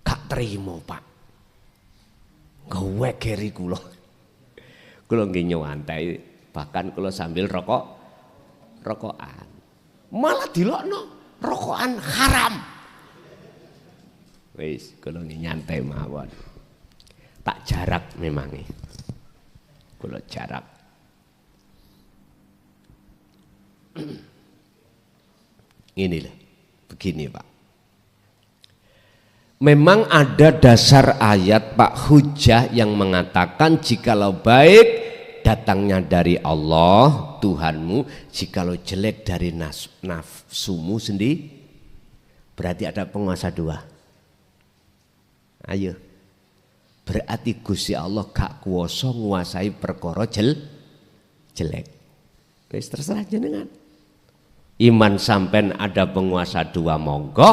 Gak trimo Pak. Gawe geri kula. Kula nggih nyantai, bahkan kula sambil rokokan. Malah dilokno rokokan haram. Wis kula nggih nyantai mawon. Tak jarak memangnya. Kula jarak. Ini loh, begini Pak. Memang ada dasar ayat Pak, hujah yang mengatakan jikalau baik datangnya dari Allah Tuhanmu, jikalau jelek dari nafsumu sendiri. Berarti ada penguasa dua. Ayo. Berarti Gusti Allah gak kuwasa nguasai perkara jelek. Wis terserah jenengan. Iman sampean ada penguasa dua monggo,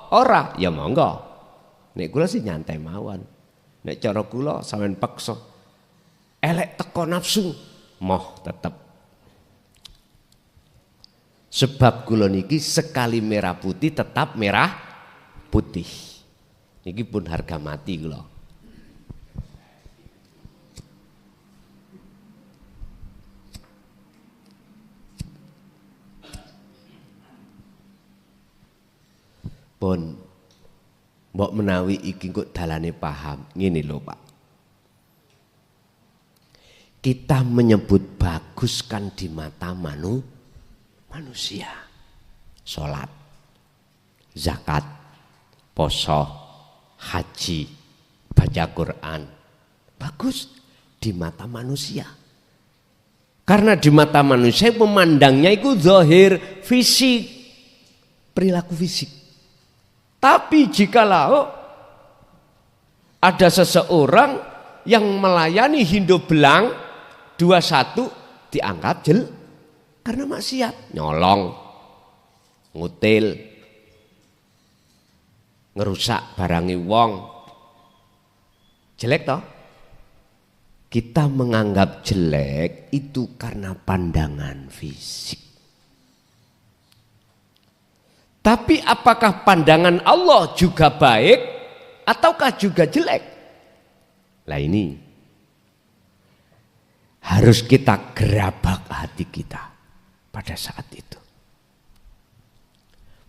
ora ya monggo. Nek kula sih nyantai mawon. Nek cara kula sampean paksa elek teko nafsu, moh tetep. Sebab kula niki sekali merah putih tetap merah putih. Niki pun harga mati kula. Pun mbok menawi iki kok dalane paham. Ngene lho Pak. Kita menyebut bagus kan di mata manusia. Salat, zakat, poso, haji, baca Quran. Bagus di mata manusia. Karena di mata manusia memandangnya itu zahir, fisik, perilaku fisik. Tapi jikalau ada seseorang yang melayani Hindu Belang 21 dianggap karena maksiat, nyolong, ngutil, ngerusak barangi wong, jelek toh? Kita menganggap jelek itu karena pandangan fisik. Tapi apakah pandangan Allah juga baik ataukah juga jelek? Lah ini harus kita gerabak hati kita pada saat itu.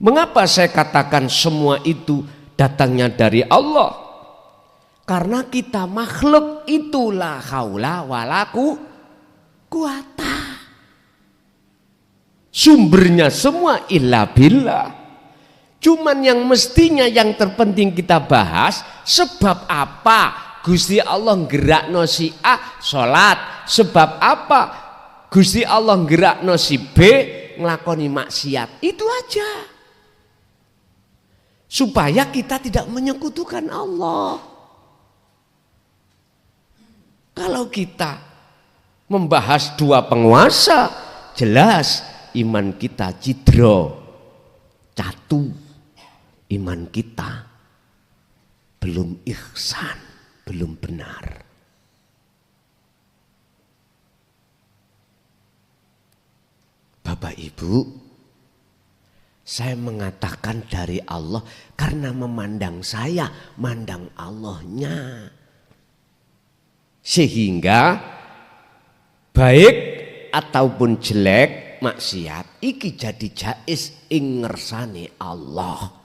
Mengapa saya katakan semua itu datangnya dari Allah? Karena kita makhluk itulah haula wala quwata. Sumbernya semua illa billah. Cuman yang mestinya yang terpenting kita bahas, sebab apa Gusti Allah nggerakno si A salat, sebab apa Gusti Allah nggerakno si B nglakoni maksiat. Itu aja. Supaya kita tidak menyekutukan Allah. Kalau kita membahas dua penguasa, jelas iman kita cidro, catu. Iman kita belum ihsan, belum benar. Bapak Ibu, saya mengatakan dari Allah karena memandang saya, mandang Allahnya. Sehingga baik ataupun jelek maksiat iki jadi jais ing ngersane Allah.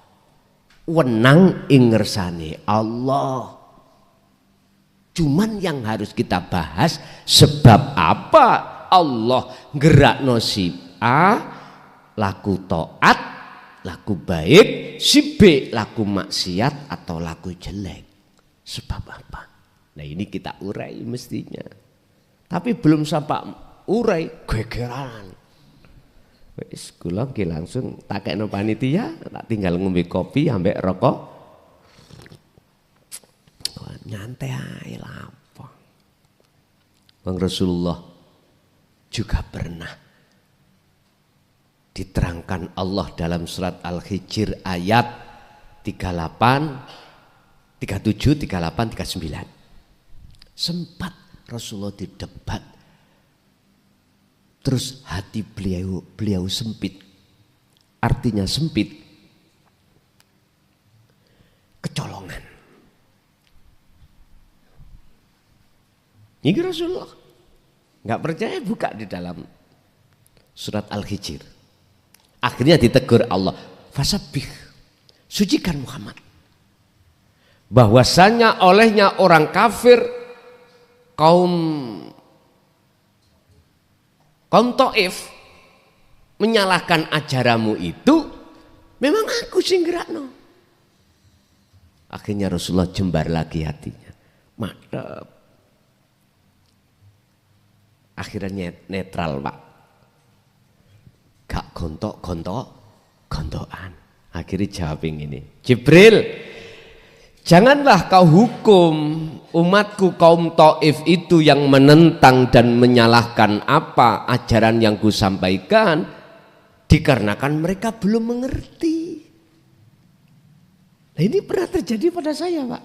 Wenang ing ngersane Allah. Cuman yang harus kita bahas, sebab apa Allah gerakno si A laku taat, laku baik, si B laku maksiat atau laku jelek. Sebab apa? Nah ini kita urai mestinya. Tapi belum sampai urai gegeran. Wis kula ki langsung takekno panitia, tak tinggal ngombe kopi ambek rokok. Nyantai ae lapo. Bang Rasulullah juga pernah diterangkan Allah dalam surat Al-Hijr ayat 38, 37, 38, 39. Sempat Rasulullah didebat. Terus hati beliau sempit. Artinya sempit. Kecolongan. Ini Rasulullah. Enggak percaya, buka di dalam surat Al-Hijr. Akhirnya ditegur Allah. Fasabbih. Sucikan Muhammad. Bahwasanya olehnya orang kafir, kaum Taif menyalahkan ajaranmu itu Memang aku sing gerakno. Akhirnya Rasulullah jembar lagi hatinya. Madep. Akhirnya netral, Pak. Gak gontokan. Akhirnya jawab ini. Jibril, janganlah kau hukum umatku kaum Taif itu yang menentang dan menyalahkan apa ajaran yang kusampaikan, dikarenakan mereka belum mengerti. Nah, ini pernah terjadi pada saya, Pak.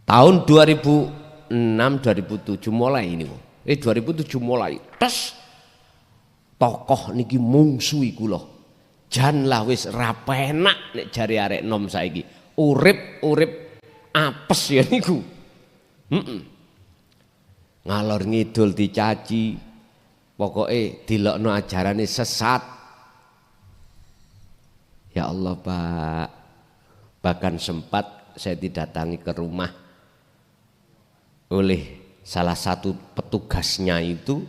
Tahun 2006-2007 mulai ini, 2007 mulai. Tes tokoh niki mungsuhi kula. Jan lah wis ra penak nek jare arek nom saiki. Urip apes ya niku. Ngalor ngidul dicaci. Pokoke dilokno ajarane sesat. Ya Allah, Pak. Bahkan sempat saya didatangi ke rumah oleh salah satu petugasnya itu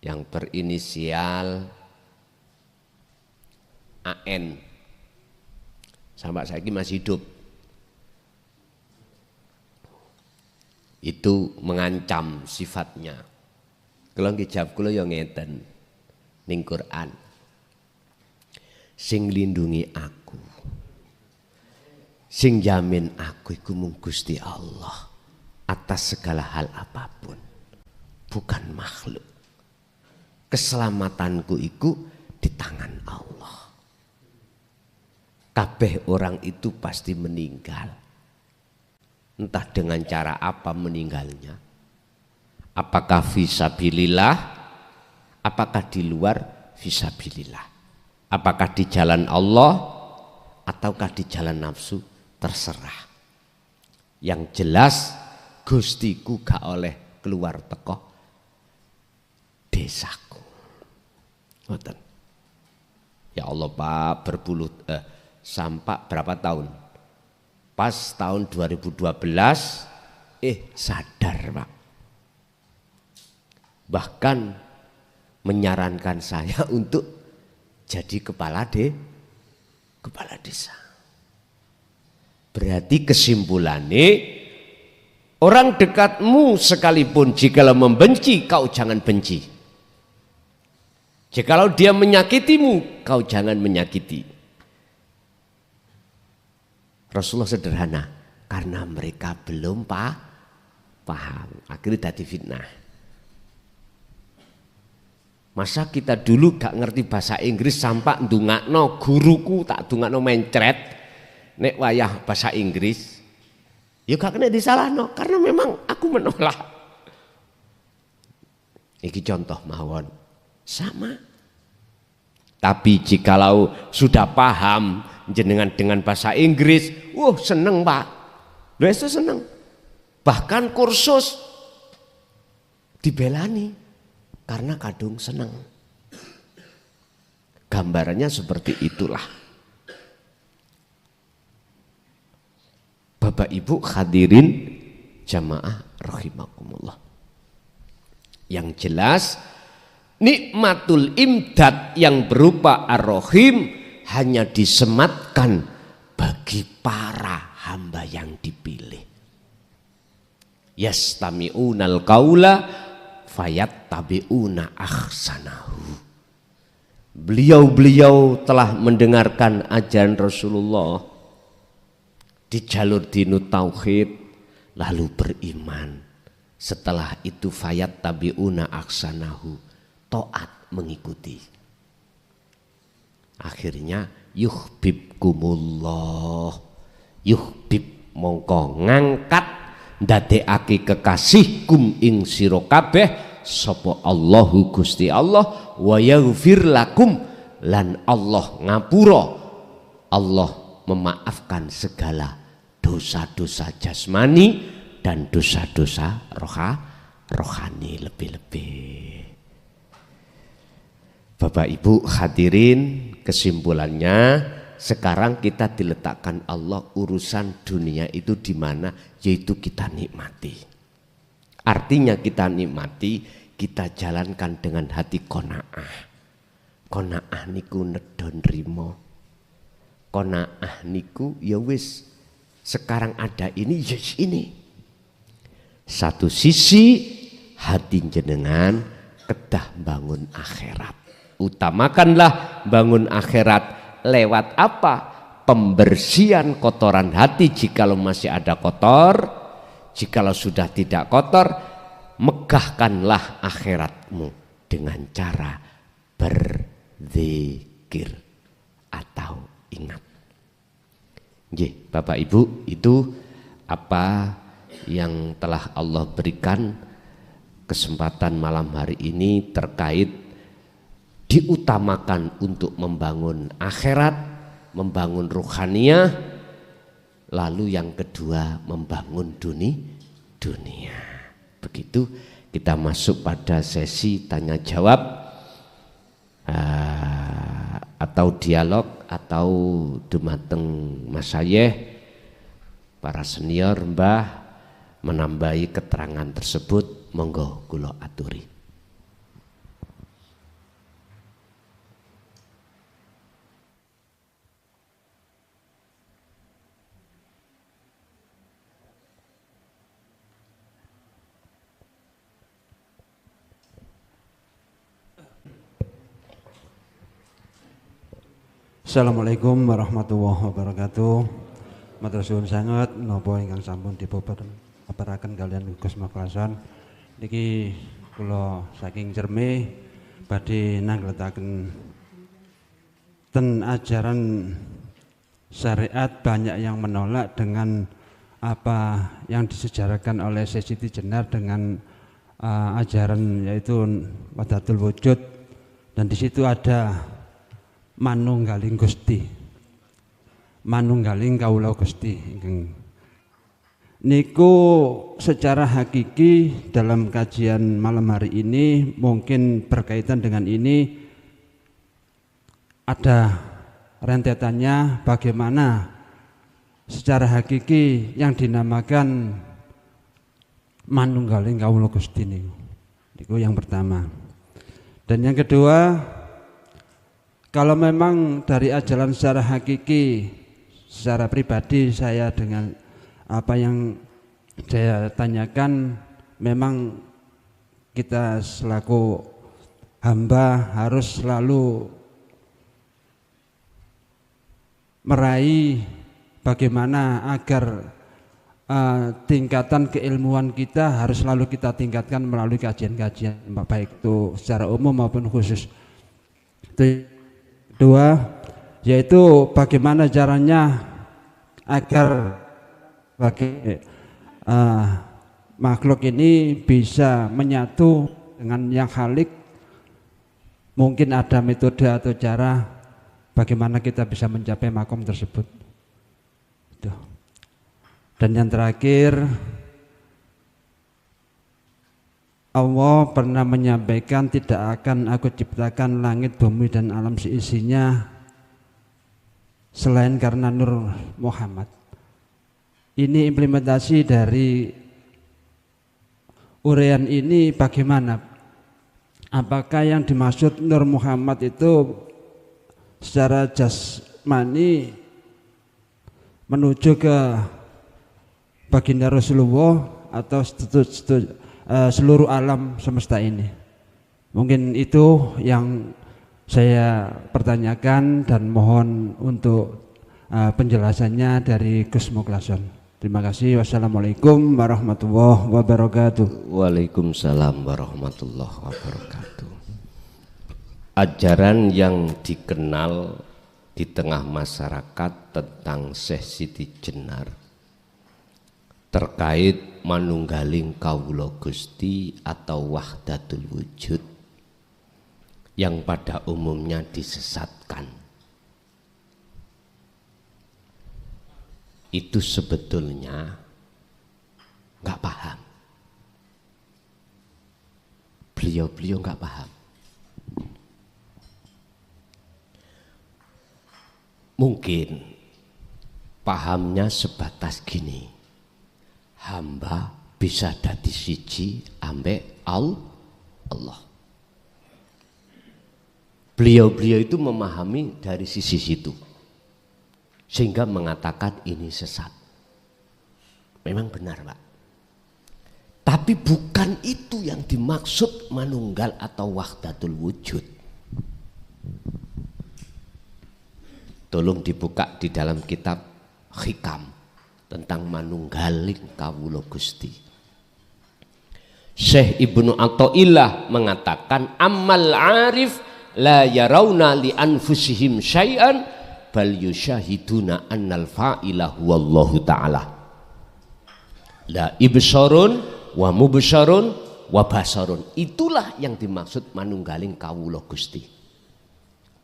yang berinisial AN, sampai saya ini masih hidup. Itu mengancam sifatnya. Kalau ngejawab kula ya ngeten ning Quran. Sing lindungi aku, sing jamin aku iku mung Gusti Allah atas segala hal apapun, bukan makhluk. Keselamatanku iku di tangan Allah. Kabeh orang itu pasti meninggal. Entah dengan cara apa meninggalnya. Apakah fisabilillah, apakah di luar fisabilillah. Apakah di jalan Allah ataukah di jalan nafsu, terserah. Yang jelas Gustiku gak oleh keluar teko desaku. Ngoten. Ya Allah, Pak, sampai berapa tahun? Pas tahun 2012 sadar, Pak. Bahkan menyarankan saya untuk jadi kepala desa. Berarti kesimpulannya, orang dekatmu sekalipun jikalau membenci, kau jangan benci. Jikalau dia menyakitimu, kau jangan menyakiti. Rasulullah sederhana, karena mereka belum paham. Akhirnya jadi fitnah. Masa kita dulu gak ngerti bahasa Inggris sampai ndungakno guruku tak ndungakno mencret nek wayah bahasa Inggris. Ya gak kena disalahno karena memang aku menolak. Iki contoh mawon. Sama. Tapi jikalau sudah paham jenengan dengan bahasa Inggris, seneng, Pak. Lho itu seneng. Bahkan kursus dibelani karena kadung seneng. Gambarannya seperti itulah. Bapak Ibu hadirin jamaah rahimakumullah. Yang jelas nikmatul imdad yang berupa ar-rahim hanya disematkan bagi para hamba yang dipilih. Yastami'unal qaula fayattabi'una ahsanahu. Beliau-beliau telah mendengarkan ajaran Rasulullah di jalur dinut tauhid lalu beriman. Setelah itu fayattabi'una ahsanahu, taat mengikuti. Akhirnya yuhibbukumullah, yuhbib mongko ngangkat ndadekake kekasihkum ing sira kabeh sapa Allahu Gusti Allah, wa yaghfir lakum lan Allah ngapura, Allah memaafkan segala dosa-dosa jasmani dan dosa-dosa rohani lebih-lebih. Bapak Ibu hadirin, kesimpulannya sekarang kita diletakkan Allah urusan dunia itu di mana, yaitu kita nikmati. Artinya kita nikmati, kita jalankan dengan hati qanaah. Qanaah niku nedon rimo. Qanaah niku ya wis sekarang ada ini yes ini. Satu sisi hati jenengan kedah bangun akhirat. Utamakanlah bangun akhirat lewat apa? Pembersihan kotoran hati jikalau masih ada kotor. Jikalau sudah tidak kotor, megahkanlah akhiratmu dengan cara berzikir atau ingat. Nggih, Bapak Ibu, itu apa yang telah Allah berikan kesempatan malam hari ini terkait diutamakan untuk membangun akhirat, membangun ruhaniyah, lalu yang kedua membangun dunia. Begitu kita masuk pada sesi tanya jawab atau dialog atau dumateng masyayikh para senior mbah menambahi keterangan tersebut, monggo kula aturi. Assalamualaikum warahmatullahi wabarakatuh. Matur suwun sanget napa ingkang sampun dipaparaken kalian Gus Maklasan. Niki kula saking Cerme badhe nangletaken ten ajaran syariat, banyak yang menolak dengan apa yang disejarahkan oleh Syekh Siti Jenar dengan ajaran yaitu Wahdatul Wujud, dan di situ ada manunggaling Gusti, manunggaling kawula Gusti. Niku secara hakiki dalam kajian malam hari ini mungkin berkaitan dengan ini, ada rentetannya bagaimana secara hakiki yang dinamakan manunggaling kawula Gusti niku yang pertama. Dan yang kedua, kalau memang dari ajaran secara hakiki, secara pribadi saya dengan apa yang saya tanyakan, memang kita selaku hamba harus selalu meraih bagaimana agar tingkatan keilmuan kita harus selalu kita tingkatkan melalui kajian-kajian, baik itu secara umum maupun khusus. Itu kedua, yaitu bagaimana caranya agar makhluk ini bisa menyatu dengan yang khalik. Mungkin ada metode atau cara bagaimana kita bisa mencapai makom tersebut. Dan yang terakhir, Allah pernah menyampaikan tidak akan aku ciptakan langit, bumi dan alam seisinya selain karena nur Muhammad. Ini implementasi dari uraian ini bagaimana? Apakah yang dimaksud nur Muhammad itu secara jasmani menuju ke baginda Rasulullah atau seluruh alam semesta ini? Mungkin itu yang saya pertanyakan dan mohon untuk penjelasannya dari Gus Muklason. Terima kasih. Wassalamualaikum warahmatullahi wabarakatuh. Waalaikumsalam warahmatullahi wabarakatuh. Ajaran yang dikenal di tengah masyarakat tentang Syekh Siti Jenar terkait manunggaling kawula Gusti atau wahdatul wujud yang pada umumnya disesatkan, itu sebetulnya nggak paham. Beliau nggak paham. Mungkin pahamnya sebatas gini, hamba bisa dadi siji ambek Allah. Beliau-beliau itu memahami dari sisi situ, sehingga mengatakan ini sesat. Memang benar, Pak. Tapi bukan itu yang dimaksud manunggal atau wahdatul wujud. Tolong dibuka di dalam kitab Hikam tentang manunggaling kawula Gusti. Syekh Ibnu Athaillah mengatakan ammal arif la yarawna li anfusihim syai'an bal yusyahiduna annal fa'ila huwallahu ta'ala. La ibsarun wa mubsarun wa basarun. Itulah yang dimaksud manunggaling kawula Gusti.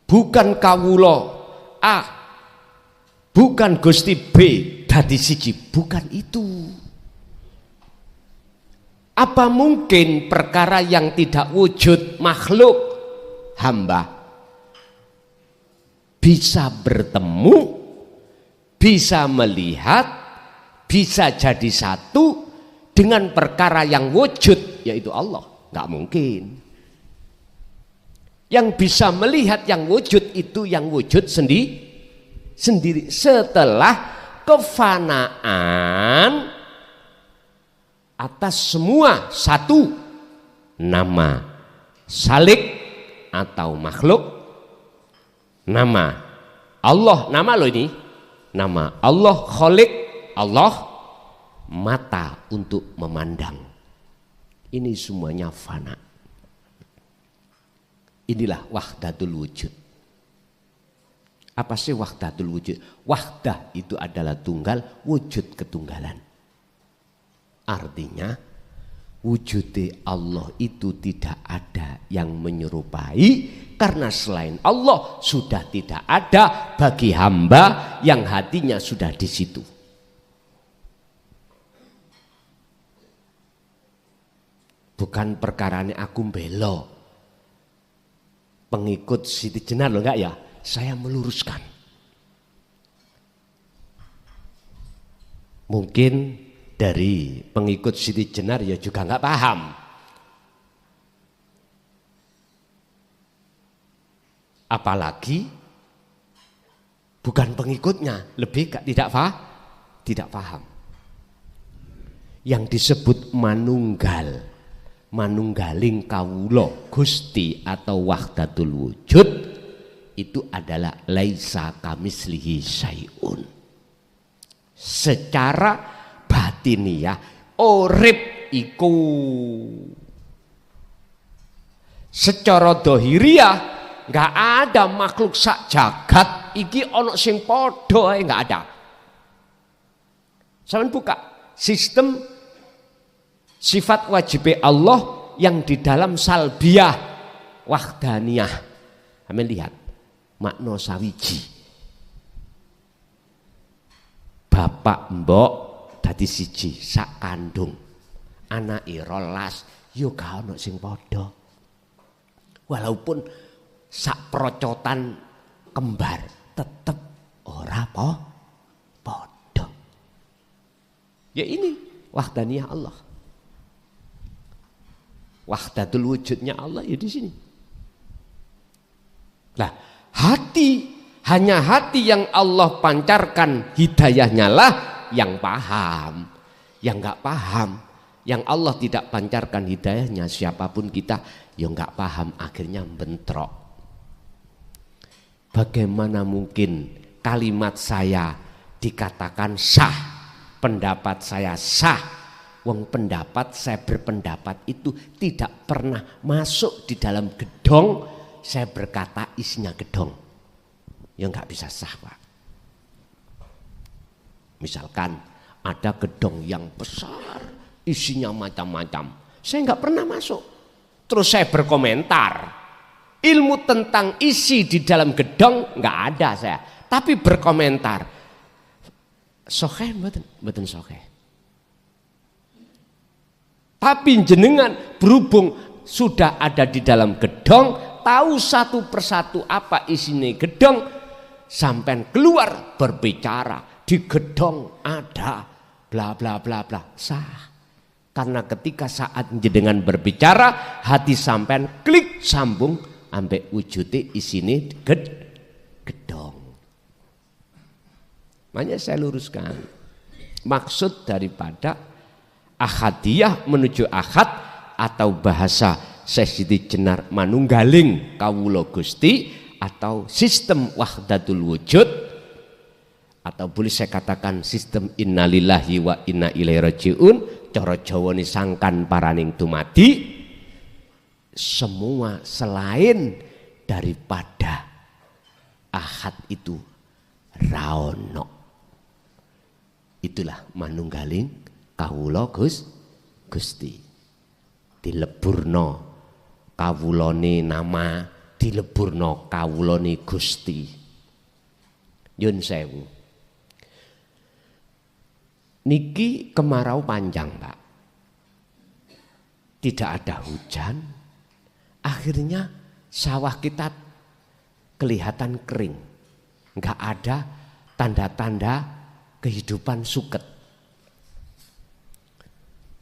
Bukan kawula A, bukan Gusti B dadi siji, bukan itu. Apa mungkin perkara yang tidak wujud makhluk hamba bisa bertemu, bisa melihat, bisa jadi satu dengan perkara yang wujud, yaitu Allah? Nggak mungkin. Yang bisa melihat yang wujud itu yang wujud sendiri setelah kefanaan atas semua satu nama salik atau makhluk. Nama Allah, nama lo ini, nama Allah Khalik, Allah mata untuk memandang. Ini semuanya fana. Inilah wahdatul wujud. Apa sih wahdatul wujud? Wahdah itu adalah tunggal, wujud ketunggalan. Artinya wujud Allah itu tidak ada yang menyerupai, karena selain Allah sudah tidak ada bagi hamba yang hatinya sudah di situ. Bukan perkarane aku belo pengikut Siti Jenar loh, enggak ya? Saya meluruskan. Mungkin dari pengikut Siti Jenar ya juga enggak paham. Apalagi bukan pengikutnya, lebih tidak paham. Yang disebut manunggal, manunggaling kawula Gusti atau wahdatul wujud itu adalah laisa kamislihi syai'un. Secara batiniah urip iku, secara dohiriah nggak ada makhluk sak jagat iki ono sing podo ae, nggak ada. Sampeyan buka sistem sifat wajib Allah yang di dalam salbiyah wahdaniyah. Kami lihat makna sawiji. Bapak mbok dadi siji sak kandung. Anake 12 yo gak ono sing padha. Walaupun sak procotan kembar tetep ora padha. Ya ini wahdaniyah Allah. Wahdatul wujudnya Allah ya di sini. Nah, hanya hati yang Allah pancarkan hidayahnya lah yang paham. Yang enggak paham, yang Allah tidak pancarkan hidayahnya, siapapun kita yang enggak paham, akhirnya bentrok. Bagaimana mungkin kalimat saya dikatakan sah, pendapat saya sah? Wong pendapat, saya berpendapat itu tidak pernah masuk di dalam gedong, saya berkata isinya gedong. Ya nggak bisa sah, Pak. Misalkan ada gedong yang besar, isinya macam-macam, saya nggak pernah masuk. Terus saya berkomentar, ilmu tentang isi di dalam gedong nggak ada saya, tapi berkomentar, sokeh mboten sokeh. Tapi jenengan berhubung sudah ada di dalam gedong, tahu satu persatu apa isinya gedong, sampai keluar berbicara di gedong ada bla bla bla bla, sah. Karena ketika saat jenengan berbicara, hati sampai klik sambung ambek wujude isine gedong. Makanya saya luruskan. Maksud daripada ahadiyah menuju ahad atau bahasa Sesidi Jenar manunggaling kawula Gusti atau sistem wahdatul wujud atau boleh saya katakan sistem innalillahi wa inna ilaihi rajiun, cara Jawane sangkan paraning dumadi, semua selain daripada ahad itu raono. Itulah manunggaling kawula Gusti. Dileburno kawulane nama, dileburno kawulane Gusti. Nyun sewu. Niki kemarau panjang, Pak. Tidak ada hujan. Akhirnya sawah kita kelihatan kering. Enggak ada tanda-tanda kehidupan suket.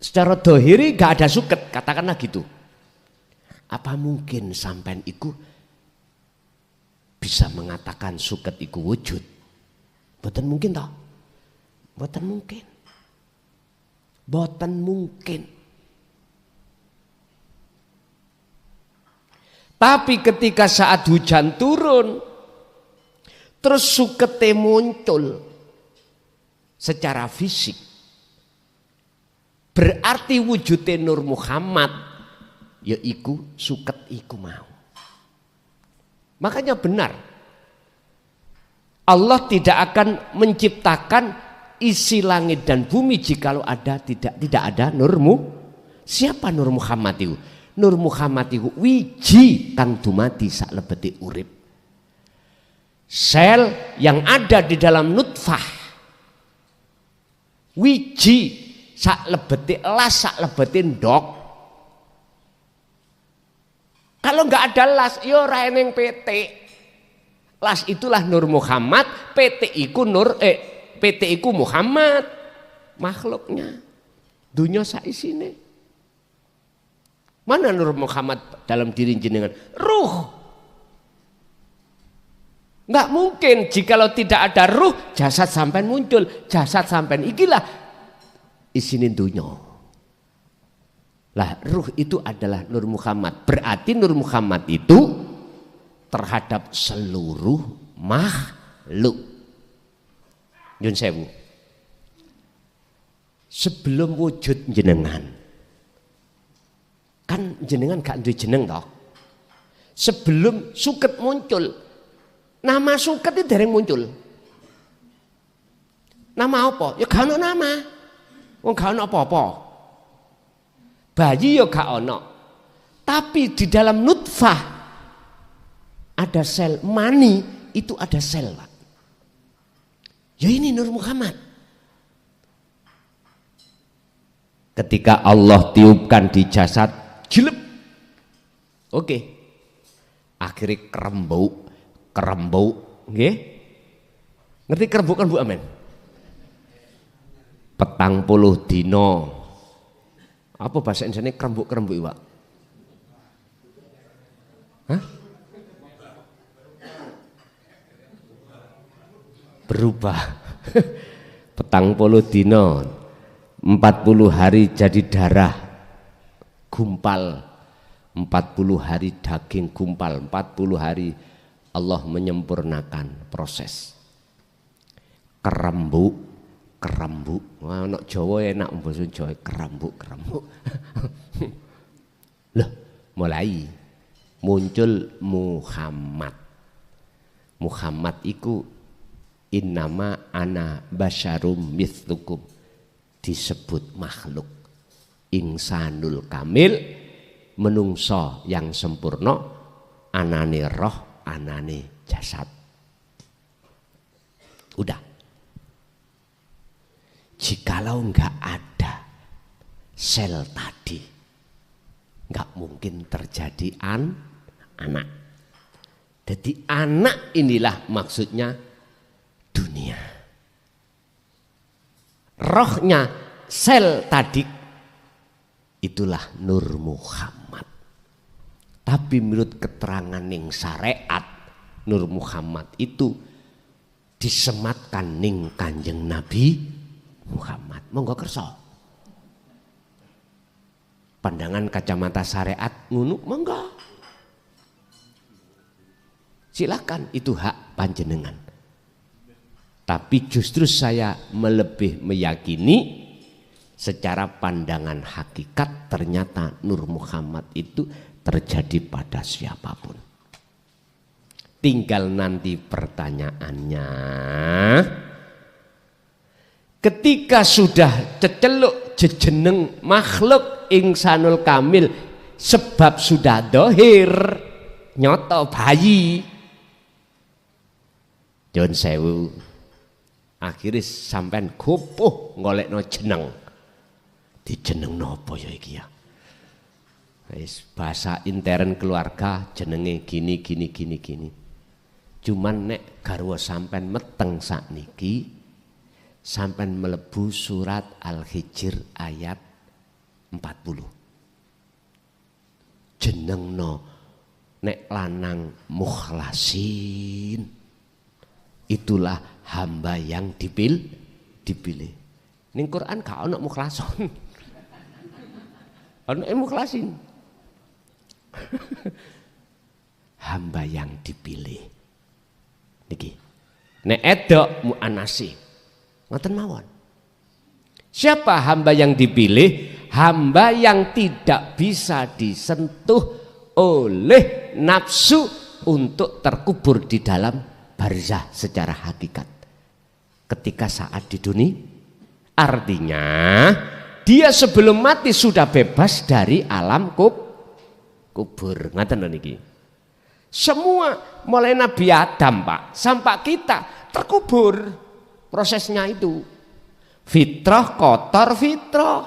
Secara dohiri enggak ada suket, katakanlah gitu. Apa mungkin sampean iku bisa mengatakan suket iku wujud? Boten mungkin toh? Boten mungkin. Boten mungkin. Tapi ketika saat hujan turun, terus sukete muncul secara fisik, berarti wujudnya Nur Muhammad, yaiku suket iku mau. Makanya benar, Allah tidak akan menciptakan isi langit dan bumi jikalau ada tidak ada nurmu. Siapa Nur Muhammad itu? Nur Muhammad itu wiji kang dumadi sak lebeti urip. Sel yang ada di dalam nutfah. Wiji sak lebeti las, sak lebeti ndok. Kalau enggak ada las, yo ora eneng PT. Las itulah Nur Muhammad, PT iku PT iku Muhammad, makhluknya. Dunia saisine. Mana Nur Muhammad dalam diri jenengan? Ruh. Enggak mungkin jikalau tidak ada ruh, jasad sampai muncul. Jasad sampai ikilah isine dunia. Lah ruh itu adalah Nur Muhammad. Berarti Nur Muhammad itu terhadap seluruh makhluk. Nyun sewu. Sebelum wujud jenengan, kan jenengan gak duwe jeneng toh. Sebelum suket muncul, nama suket itu dereng muncul. Nama apa? Ya gak ono nama. Wong gak ono apa-apa. Bayi ya gak ono. Tapi di dalam nutfah ada sel mani, itu ada sel, Pak. Ya ini Nur Muhammad. Ketika Allah tiupkan di jasad, jilep. Oke. Akhirnya kerembuk, nggih. Ngerti kerembuk kan Bu Amen? 40 dino. Apa bahasa Indonesia kerembuk Pak? Hah? Berubah. 40 dino, 40 hari jadi darah gumpal, 40 hari daging gumpal, 40 hari Allah menyempurnakan proses. Kerembuk. Wah, anak Jawa enak bahasa Jawa, kerembuk. Loh, mulai muncul Muhammad. Muhammad iku innama ana basyarum mithlukum, disebut makhluk insanul kamil, menungso yang sempurna, anane roh, anane jasad. Udah. Jikalau enggak ada sel tadi, enggak mungkin terjadi anak. Jadi anak inilah maksudnya dunia. Rohnya sel tadi itulah Nur Muhammad. Tapi menurut keterangan ning syariat Nur Muhammad itu disematkan ning Kanjeng Nabi Muhammad. Monggo kersa. Pandangan kacamata syariat ngono monggo. Silakan, itu hak panjenengan. Tapi justru saya lebih meyakini secara pandangan hakikat ternyata Nur Muhammad itu terjadi pada siapapun. Tinggal nanti pertanyaannya, ketika sudah ceceluk jejeneng makhluk ingsanul kamil sebab sudah dohir nyoto bayi John sewu akhirnya sampean gopoh ngolekno jeneng. Di jeneng nopo ya iki ya. Bahasa intern keluarga jenenge gini. Cuman nek garwa sampean meteng sakniki sampean melebu surat Al-Hijr ayat 40. Jenengno nek lanang mukhlasin. Itulah hamba yang dipilih. Ning Quran gak ono mukhlason. Ono mukhlasin. Hamba yang dipilih. Niki. Nek edok muannasi. Ngoten mawon. Siapa hamba yang dipilih? Hamba yang tidak bisa disentuh oleh nafsu untuk terkubur di dalam barzah secara hakikat ketika saat di dunia. Artinya dia sebelum mati sudah bebas dari alam kubur. Ngaten niki. Semua mulai Nabi Adam Pak sampai kita terkubur prosesnya itu. Fitrah kotor fitrah.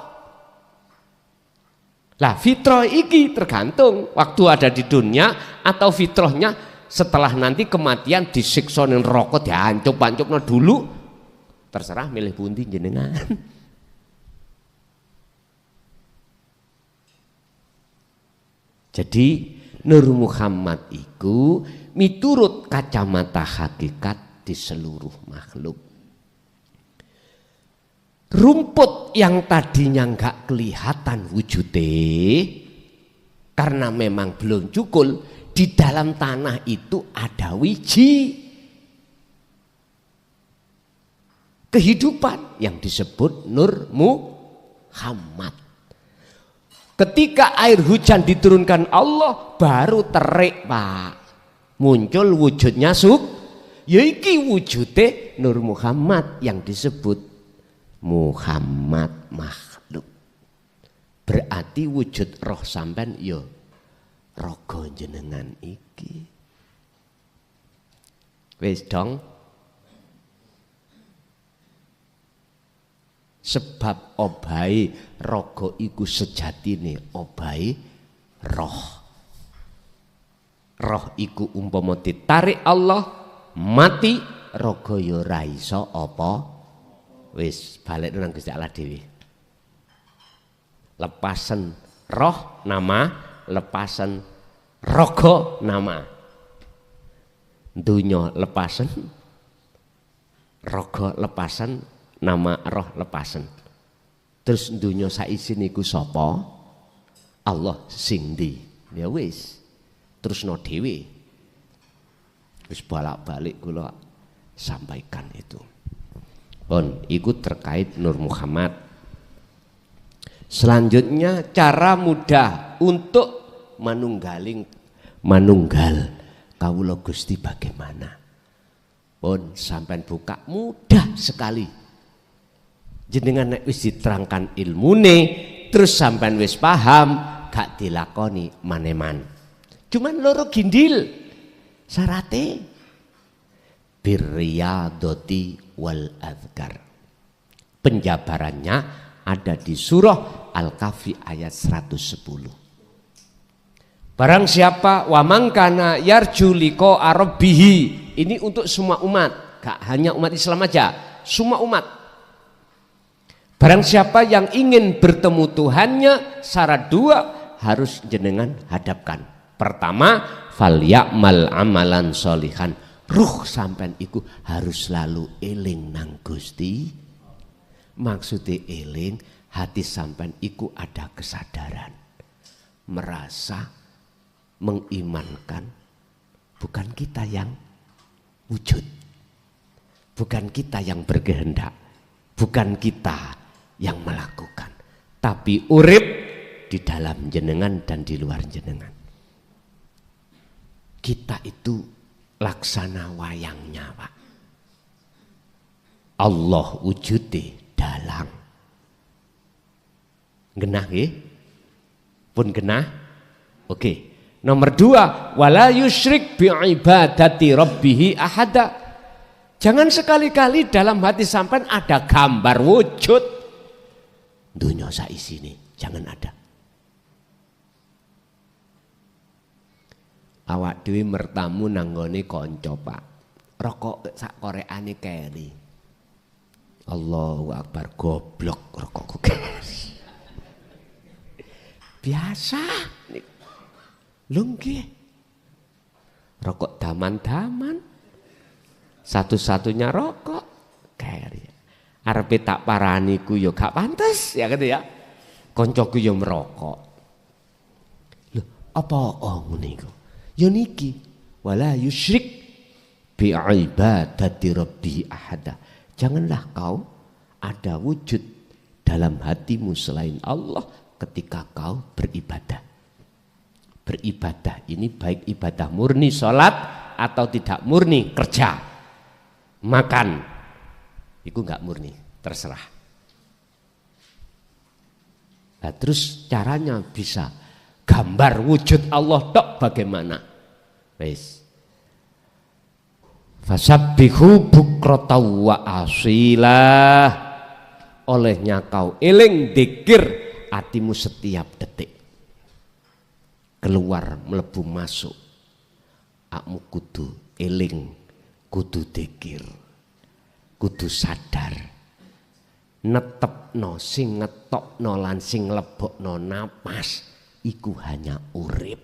Lah fitrah iki tergantung waktu ada di dunia atau fitrahnya setelah nanti kematian disiksa ning neraka diancuk-ancukno dulu, terserah milih pundi jenengan. Jadi Nur Muhammad iku miturut kacamata hakikat di seluruh makhluk. Rumput yang tadinya enggak kelihatan wujudnya karena memang belum cukul. Di dalam tanah itu ada wiji kehidupan yang disebut Nur Muhammad. Ketika air hujan diturunkan Allah baru terik Pak, muncul wujudnya yaiki wujudnya Nur Muhammad yang disebut Muhammad makhluk. Berarti wujud roh sampean yo raga jenengan iki. Wis dong. Sebab obahe raga iku sejatine obahe roh. Roh iku umpama ditarik Allah mati raga ya ora iso apa. Wis balik nang Gusti Allah dhewe. Lepasen roh nama lepasan raga nama. Dunya lepasan raga lepasan nama roh lepasan. Terus dunya saisi niku sapa? Allah sing ndi? Ya wis. Terusno dhewe. Wis bolak-balik kula sampaikan itu. Pun iku terkait Nur Muhammad. Selanjutnya cara mudah untuk manunggal kawula Gusti bagaimana? Pun sampean buka mudah sekali. Jenengan nek wis diterangkan ilmune terus sampean wis paham gak dilakoni maneman. Cuman loro gindil syarate birriyadati wal adzkar. Penjabarannya ada di surah Al-Kahfi ayat 110. Barang siapa wa mangkana yarju liqa rabbih, ini untuk semua umat, gak hanya umat Islam aja, semua umat. Barang siapa yang ingin bertemu Tuhannya, syarat dua harus jenengan hadapkan. Pertama, fal ya'mal amalan sholihan. Ruh sampean iku harus selalu eling nang Gusti. Maksudnya eling, hati sampean iku ada kesadaran, merasa mengimankan bukan kita yang wujud, bukan kita yang berkehendak, bukan kita yang melakukan, tapi urip di dalam jenengan dan di luar jenengan. Kita itu laksana wayangnya, Pak. Allah wujude dalang. Genah nggih? Pun genah? Oke. Nomor 2, wala yusyrik bi ibadati rabbih ahada. Jangan sekali-kali dalam hati sampean ada gambar wujud dunya saisine, jangan ada. Awak dhewe mertamu nang nggone kanca, Pak. Rokok sak korekane keri. Allahu Akbar, goblok rokokku. Biasa. Lho nggih. Rokok daman-daman. Satu-satunya rokok keri. Arepe tak parani ku yo gak pantes ya gitu ya. Koncoku yo merokok. Lho, apa ngene iku? Ya niki, wala yusyrik bi ibadati rabbi ahada. Janganlah kau ada wujud dalam hatimu selain Allah ketika kau beribadah. Beribadah ini baik ibadah murni sholat atau tidak murni kerja, makan, itu enggak murni, terserah. Nah, terus caranya bisa gambar wujud Allah tok bagaimana? Wes. Fasabbihu bukrata wa asilah. Olehnya kau eling dikir hatimu setiap detik. Keluar melebu masuk. Akmu kudu eling, kudu dikir, kudu sadar. Netepno sing ngetokno lan sing lebokno napas iku hanya urip.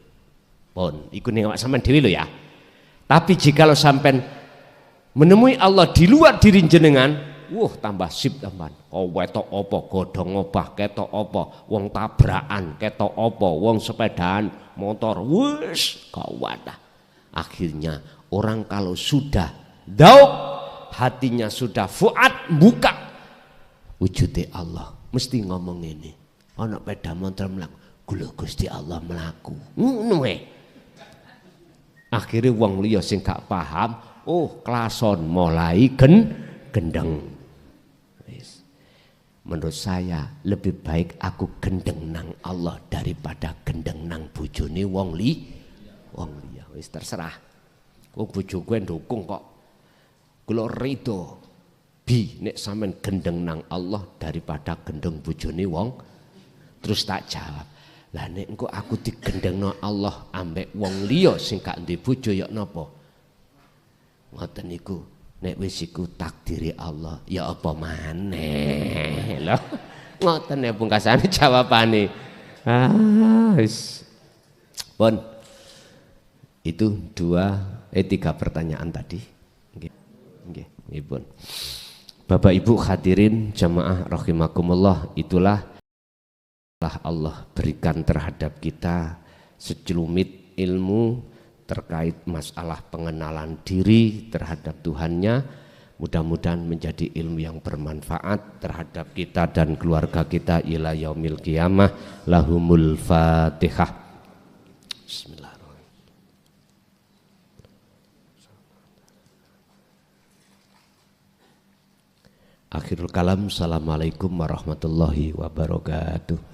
Pun iku ning awak sampean dhewe lho ya. Tapi jikalau sampean menemui Allah di luar diri jenengan, tambah sip tambahan. Oh wetok apa godhong obah ketok apa, wong tabrakan ketok apa, wong sepedaan motor wis kawadah. Akhirnya orang kalau sudah dauk, hatinya sudah fuad buka wujude Allah, mesti ngomong ini. Ana peda motor mlaku, gula Gusti Allah mlaku. Ngono wae. Akhirnya wong liya sing gak paham, klason mulai gendeng. Menurut saya lebih baik aku gendeng nang Allah daripada gendeng nang bojone wong liya. Wis terserah. Wong bojo kowe ndukung kok. Kula rido nek sampean gendeng nang Allah daripada gendeng bojone wong. Terus tak jawab, lah nek engko aku digendengno Allah ambek wong liya sing gak duwe bojo ya napa? Ngoten niku, nek wis iku takdiri Allah, ya apa maneh. Lho, ngoten ya pungkasane jawabane. Wis. Pun itu 3 pertanyaan tadi. Nggih, pun. Bapak Ibu hadirin jamaah rahimakumullah, itulah Allah berikan terhadap kita secelumit ilmu terkait masalah pengenalan diri terhadap Tuhannya. Mudah-mudahan menjadi ilmu yang bermanfaat terhadap kita dan keluarga kita ila yaumil qiyamah. Lahumul Fatihah. Bismillahirrahmanirrahim. Akhirul kalam. Assalamualaikum warahmatullahi wabarakatuh.